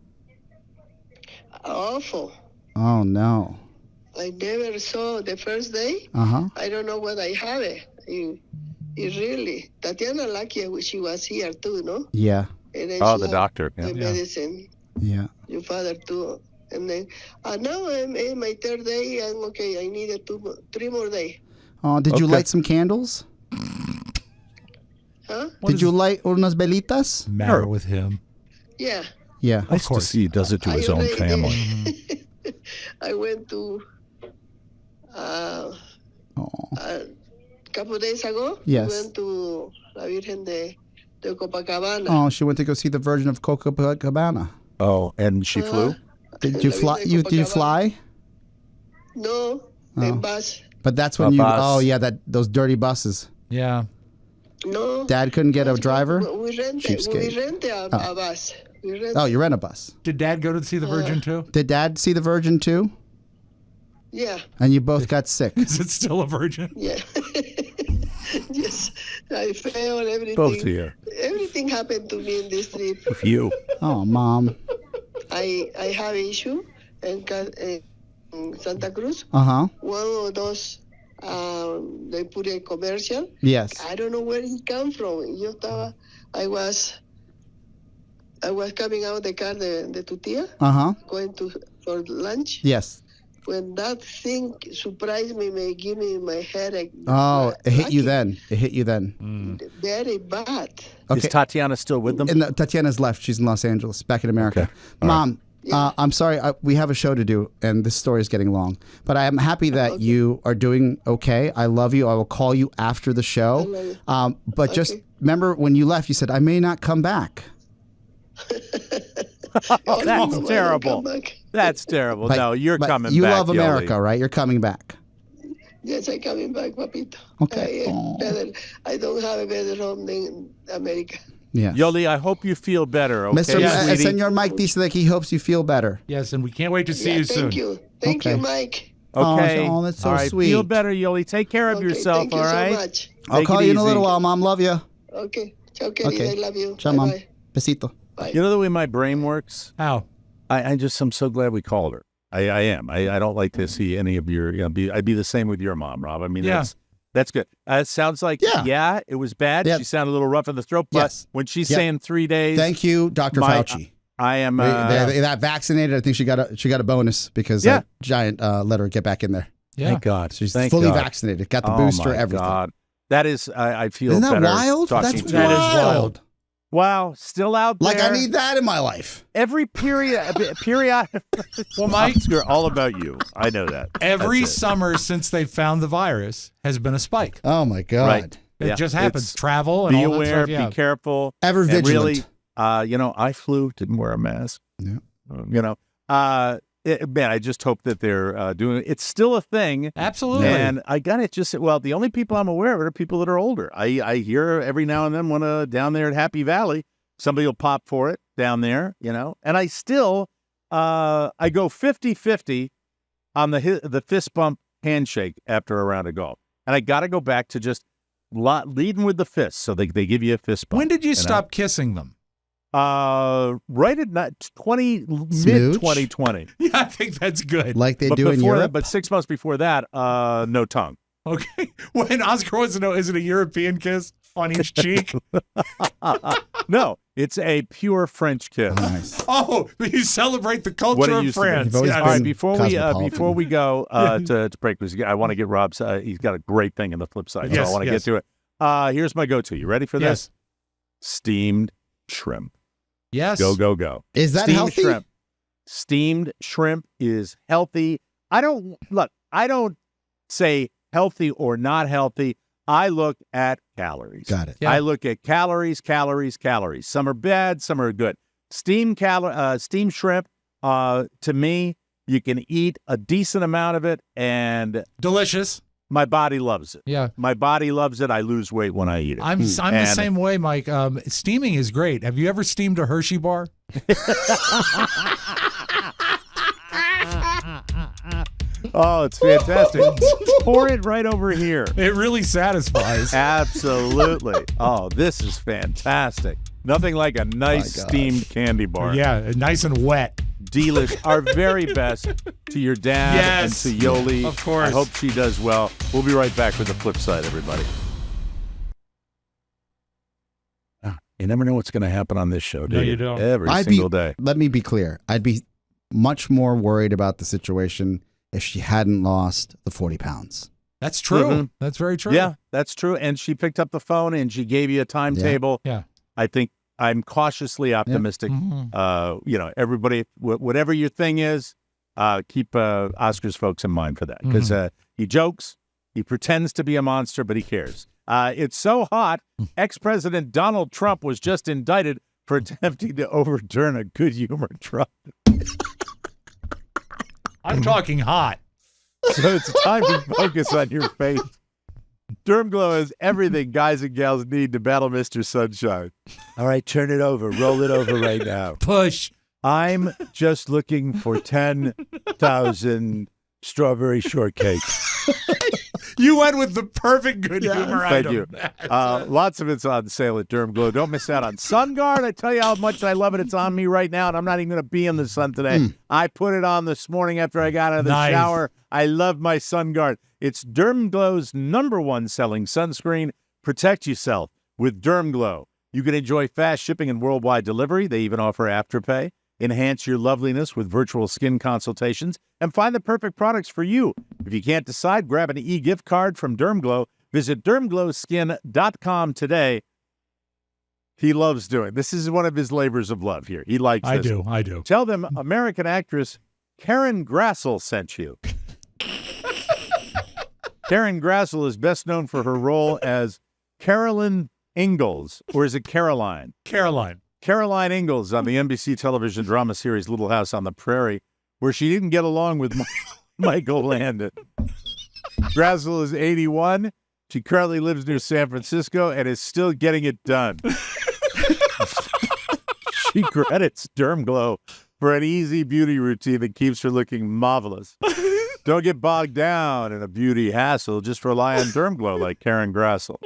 Awful. Oh no. I never saw the first day. Uh-huh. I don't know what I have it. It really. Tatiana lucky she was here too, no? Yeah. And then Oh, she the have doctor. The Yeah. medicine. Yeah. Your father too. And then now I'm in my third day. I'm okay. I needed 3 more days. Oh, did you Okay. light some candles? Huh? Did you light unas velitas? Matter with him? Yeah. Yeah. Nice to see he does it to his own already family. did. I went to Oh. a couple of days ago. Yes. We went to La Virgen de Copacabana. Oh, she went to go see the Virgin of Copacabana. Oh, and she flew. Did you La fly? Virgen de Did you Copacabana. fly? No, Oh. en bus. But that's when A you. bus. Oh yeah, those dirty buses. Yeah. No. Dad couldn't get a driver. We Cheapskate. rented a bus. We rented. Oh, you rent a bus. Did Dad go to see the Virgin too? Did Dad see the Virgin too? Yeah. And you both got sick. Is it still a virgin? Yeah. Yes. I fell everything. Both of you. Everything happened to me in this trip. With you. Oh, Mom. I have issue in Santa Cruz. Uh huh. One of those, they put a commercial. Yes. I don't know where he come from. I was coming out the car de tu tía, Uh huh. going for lunch. Yes. When that thing surprised me, may give me my headache. Oh, it hit you lucky. then. It hit you then. Very bad. Is Tatiana still with them? And Tatiana's left. She's in Los Angeles, back in America. Okay. All Mom, I'm sorry. We have a show to do, and this story is getting long. But I am happy that you are doing okay. I love you. I will call you after the show. love you. But just remember when you left, you said, I may not come back. Oh, that's no, I terrible. come back. That's terrible. But- No, you're but coming you back. love America, Yoli. right? You're coming back. Yes, I'm coming back, papito. Okay. I don't have a better home than America. Yeah. Yoli, I hope you feel better. Okay, Mr. sweetie? Senor Mike dice that he hopes you feel better. Yes, and we can't wait to see Yeah, you soon. thank you. Thank Okay. you, Mike. Okay. Oh, that's so all right. sweet. Feel better, Yoli. Take care of Okay, yourself. thank you all so right. much. I'll Take call it you in a easy. little while, Mom. Love you. Okay. Ciao, querida. Okay. I love you. Ciao, Mom. Bye-bye. Besito. Bye. You know the way my brain works? How? I'm so glad we called her. I am. I don't like to see any of your. I'd be the same with your mom, Rob. I mean, Yeah. that's good. It sounds like it was bad. Yeah. She sounded a little rough in the throat, but Yes. when she's Yeah. saying 3 days, Thank you, Dr. Fauci. I am. They got vaccinated. I think she got a bonus because that giant let her get back in there. Yeah. Thank God. She's Thank fully God. vaccinated. Got the Oh, booster, my everything. God. That is. I feel Isn't that better wild? talking That's to That you. is wild. Wow, still out there. Like, I need that in my life. Every period. Well, Mike, Oscar, all about you. I know that. every That's it. summer since they found the virus has been a spike. Oh, my God. Right. It Yeah, just happens. it's- Travel and Be all that aware, stuff. Yeah. be careful. Ever And vigilant. really, I flew, didn't wear a mask. Yeah. Man, I just hope that they're doing it. It's still a thing. Absolutely. And I got it just, well, the only people I'm aware of are people that are older. I hear every now and then when down there at Happy Valley, somebody will pop for it down there, and I still, I go 50-50 on the fist bump handshake after a round of golf. And I got to go back to just leading with the fist. So they give you a fist bump. When did you stop kissing them? Right at mid Smooch? 2020. Yeah, I think that's good. Like they But do in before Europe. that, but 6 months before that, no tongue. Okay. When Oscar wants to know, is it a European kiss on each cheek? No, it's a pure French kiss. Nice. Oh, but you celebrate the What culture it of used to be. France. You've always Yes. All right, been before we go to break, because I want to get Rob's. He's got a great thing in the flip side, so Yes, I want to yes. get to it. Here's my go-to. You ready for this? Yes. Steamed shrimp. Yes. Go. Is that Steamed healthy? shrimp. Steamed shrimp is healthy. I don't say healthy or not healthy. I look at calories. Got it. Yeah. I look at calories. Some are bad, some are good. Steamed shrimp, to me, you can eat a decent amount of it, and Delicious. my body loves it. Yeah. My body loves it. I lose weight when I eat it. I'm the And- same way, Mike. Steaming is great. Have you ever steamed a Hershey bar? Oh, it's fantastic. Pour it right over here. It really satisfies. Absolutely. Oh, this is fantastic. Nothing like a nice My gosh. steamed candy bar. Yeah, nice and wet. Delish. Our very best to your dad Yes. and to Yoli. Of course. I hope she does well. We'll be right back with the flip side, everybody. You never know what's going to happen on this show, do No, you? you don't. Every I'd single day. Let me be clear. I'd be much more worried about the situation if she hadn't lost the 40 pounds. That's true. Mhm. That's very true. Yeah, that's true. And she picked up the phone and she gave you a timetable. Yeah. I think I'm cautiously optimistic. Mhm. Everybody, whatever your thing is, keep Oscar's folks in mind for that, because he jokes, he pretends to be a monster, but he cares. It's so hot. Ex-President Donald Trump was just indicted for attempting to overturn a good-humored Trump. I'm talking hot. So it's time to focus on your faith. Derm Glow has everything guys and gals need to battle Mr. Sunshine. All right, turn it over. Roll it over right now. Push. I'm just looking for 10,000 strawberry shortcakes. You went with the perfect good humor Thank item. you. Lots of it's on sale at Derm Glow. Don't miss out on Sun Guard. I tell you how much I love it. It's on me right now, and I'm not even going to be in the sun today. I put it on this morning after I got out of the Nice. shower. I love my Sun Guard. It's Derm Glow's #1 selling sunscreen. Protect yourself with Derm Glow. You can enjoy fast shipping and worldwide delivery. They even offer Afterpay. Enhance your loveliness with virtual skin consultations and find the perfect products for you. If you can't decide, grab an e-gift card from DermGlow. Visit dermglowskin.com today. He loves doing this. Is one of his labors of love here. He likes I this. do. I do. Tell them American actress Karen Grassel sent you. Karen Grassel is best known for her role as Carolyn Ingalls, or is it Caroline? Caroline. Caroline Ingalls on the NBC television drama series Little House on the Prairie, where she didn't get along with Michael Landon. Grassel is 81. She currently lives near San Francisco and is still getting it done. She credits Derm Glow for an easy beauty routine that keeps her looking marvelous. Don't get bogged down in a beauty hassle. Just rely on Derm Glow like Karen Grassel.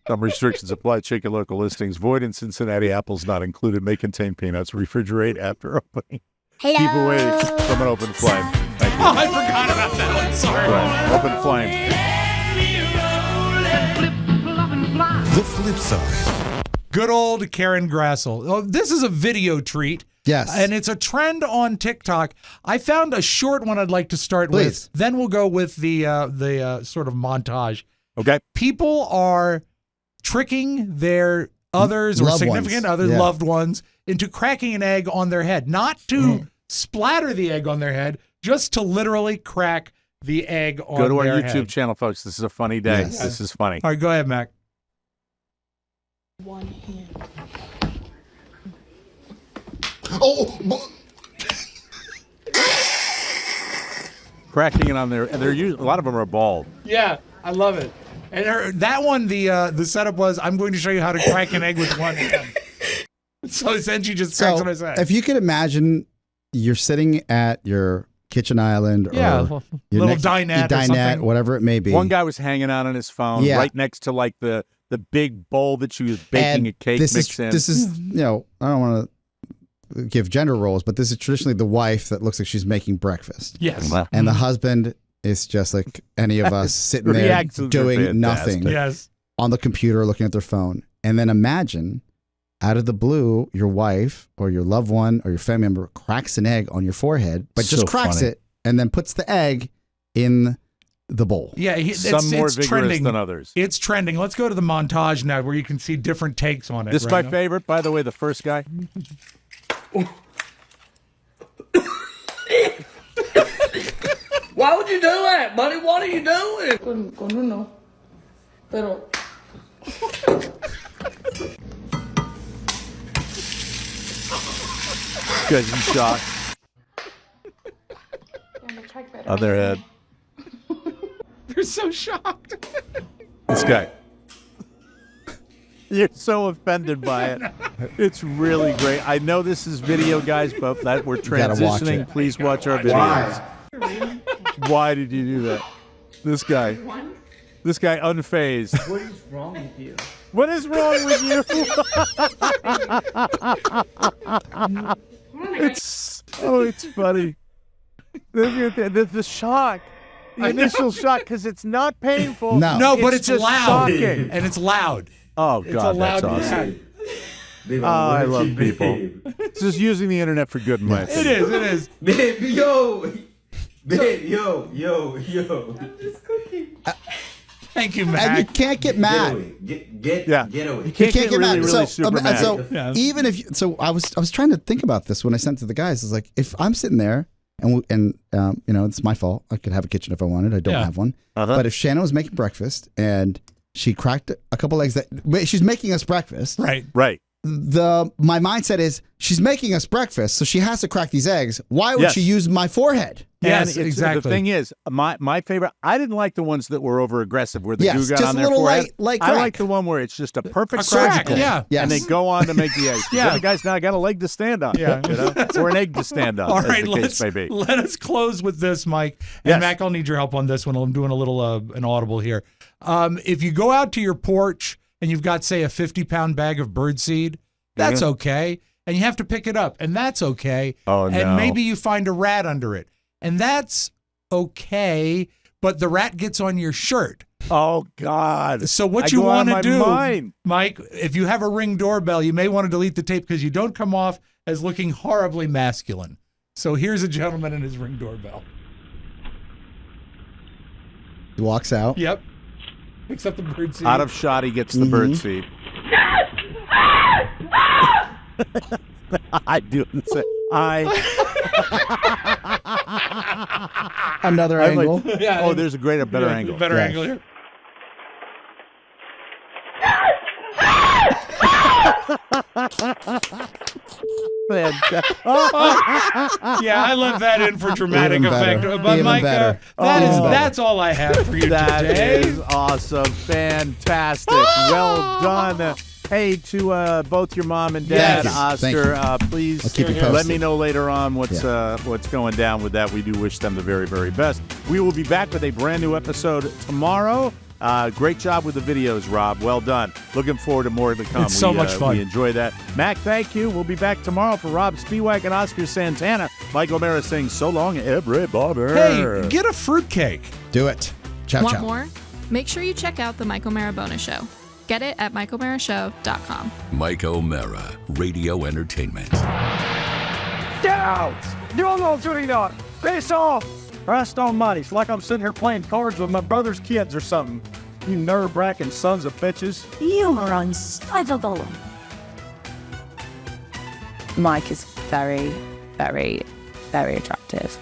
Some restrictions apply. Check your local listings. Void in Cincinnati. Apples not included. May contain peanuts. Refrigerate after opening. Hello. Keep away from an open flame. Thank you. Oh, I forgot about that one. Sorry. Right. Open flame. The flip side. Good old Karen Grassel. Oh, this is a video treat. Yes. And it's a trend on TikTok. I found a short one I'd like to start Please. with. Then we'll go with the sort of montage. Okay. People are tricking their others or Loved significant ones. others, Yeah. loved ones, into cracking an egg on their head. Not to splatter the egg on their head, just to literally crack the egg on their head. Go to our YouTube channel, folks. This is a funny day. Yes. This is funny. All right, go ahead, Mac. One hand. Oh, Cracking it on there, and a lot of them are bald. Yeah, I love it. And that one, the setup was, I'm going to show you how to crack an egg with one hand. So then she just cracks so on his head. if you could imagine, you're sitting at your kitchen island or little dinette or something. whatever it may be. One guy was hanging out on his phone right next to like the big bowl that she was baking a cake mix in. This is, I don't want to give gender roles, but this is traditionally the wife that looks like she's making breakfast. Yes. And the husband is just like any of us sitting there Reactions are doing fantastic. nothing Yes. on the computer looking at their phone. And then imagine out of the blue, your wife or your loved one or your family member cracks an egg on your forehead, but just So cracks funny. it and then puts the egg in the bowl. Yeah, Some more it's vigorous trending than others. It's trending. Let's go to the montage now where you can see different takes on it. This is right my now. favorite, by the way, the first guy. Why would you do that, buddy? What are you doing? Con uno. Pero. Guy's in shock on their head. They're so shocked. This guy. You're so offended by it. It's really great. I know this is video, guys, but that we're gotta watch transitioning. it. Please watch our videos. Why did you do that? This guy. This guy unfazed. What is wrong with you? What is wrong with you? it's funny. The shock. The initial shock, because it's not painful. No. But it's just loud. shocking. And it's loud. Oh, It's God, a loud that's awesome. Babe, Oh, I love people. It's just using the internet for good, in my It opinion. is. Babe, yo. Babe, yo. Thank you, And you Mac. can't get mad. Get Yeah. away. You can't get really, mad. really super mad. So Yeah. even if I was trying to think about this when I sent it to the guys. It's like if I'm sitting there and it's my fault. I could have a kitchen if I wanted. I don't Yeah. have one. Uh-huh. But if Shannon was making breakfast and she cracked a couple eggs she's making us breakfast. Right. Right. My mindset is she's making us breakfast, so she has to crack these eggs. Why would Yes. she use my forehead? Yes, And it's- exactly. The thing is, my favorite, I didn't like the ones that were over aggressive where the Yes, goo got just on a their little forehead. light I crack. like the one where it's just a perfect A crack, surgical. yeah. Yes. And they go on to make the eggs. Yeah. The other guy's now got a leg to stand on. Yeah. You know? Or an egg to stand on, All as right, the case may be. let us close with this, Mike. And Yes. Mac, I'll need your help on this one. I'm doing a little an audible here. If you go out to your porch and you've got, say, a 50-pound bag of birdseed, that's okay. And you have to pick it up, and that's okay. Oh, And no. maybe you find a rat under it, and that's okay. But the rat gets on your shirt. Oh, God. So what I you go out want of to my do, mind. Mike, if you have a Ring doorbell, you may want to delete the tape because you don't come off as looking horribly masculine. So here's a gentleman in his Ring doorbell. He walks out. Yep. Picks up the birdseed. Out of shot, he gets the bird seed. I do the same. Another I'm like, angle. oh, there's a better angle. Better Yeah. angle here. Yeah, I left that in for dramatic Even better. effect. But Even Mike, better. that's all I have for you That today. is awesome. Fantastic. Well done. Hey, to both your mom and dad, Yes. Thank Oscar, you. please I'll keep you let posted. me know later on what's going down with that. We do wish them the very, very best. We will be back with a brand new episode tomorrow. Great job with the videos, Rob. Well done. Looking forward to more to come. It's so much fun. We enjoy that. Mac, thank you. We'll be back tomorrow for Rob Spiewak and Oscar Santana. Mike O'Mara saying so long, everybody. Hey, get a fruitcake. Do it. Ciao, Want ciao. more? Make sure you check out the Mike O'Mara Bonus Show. Get it at MikeO'MaraShow.com. Mike O'Mara, Radio Entertainment. Get out! You're not doing that! Face off! Christ almighty, it's like I'm sitting here playing cards with my brother's kids or something. You nerve-wracking sons of bitches. You are unstoppable. Mike is very, very, very attractive.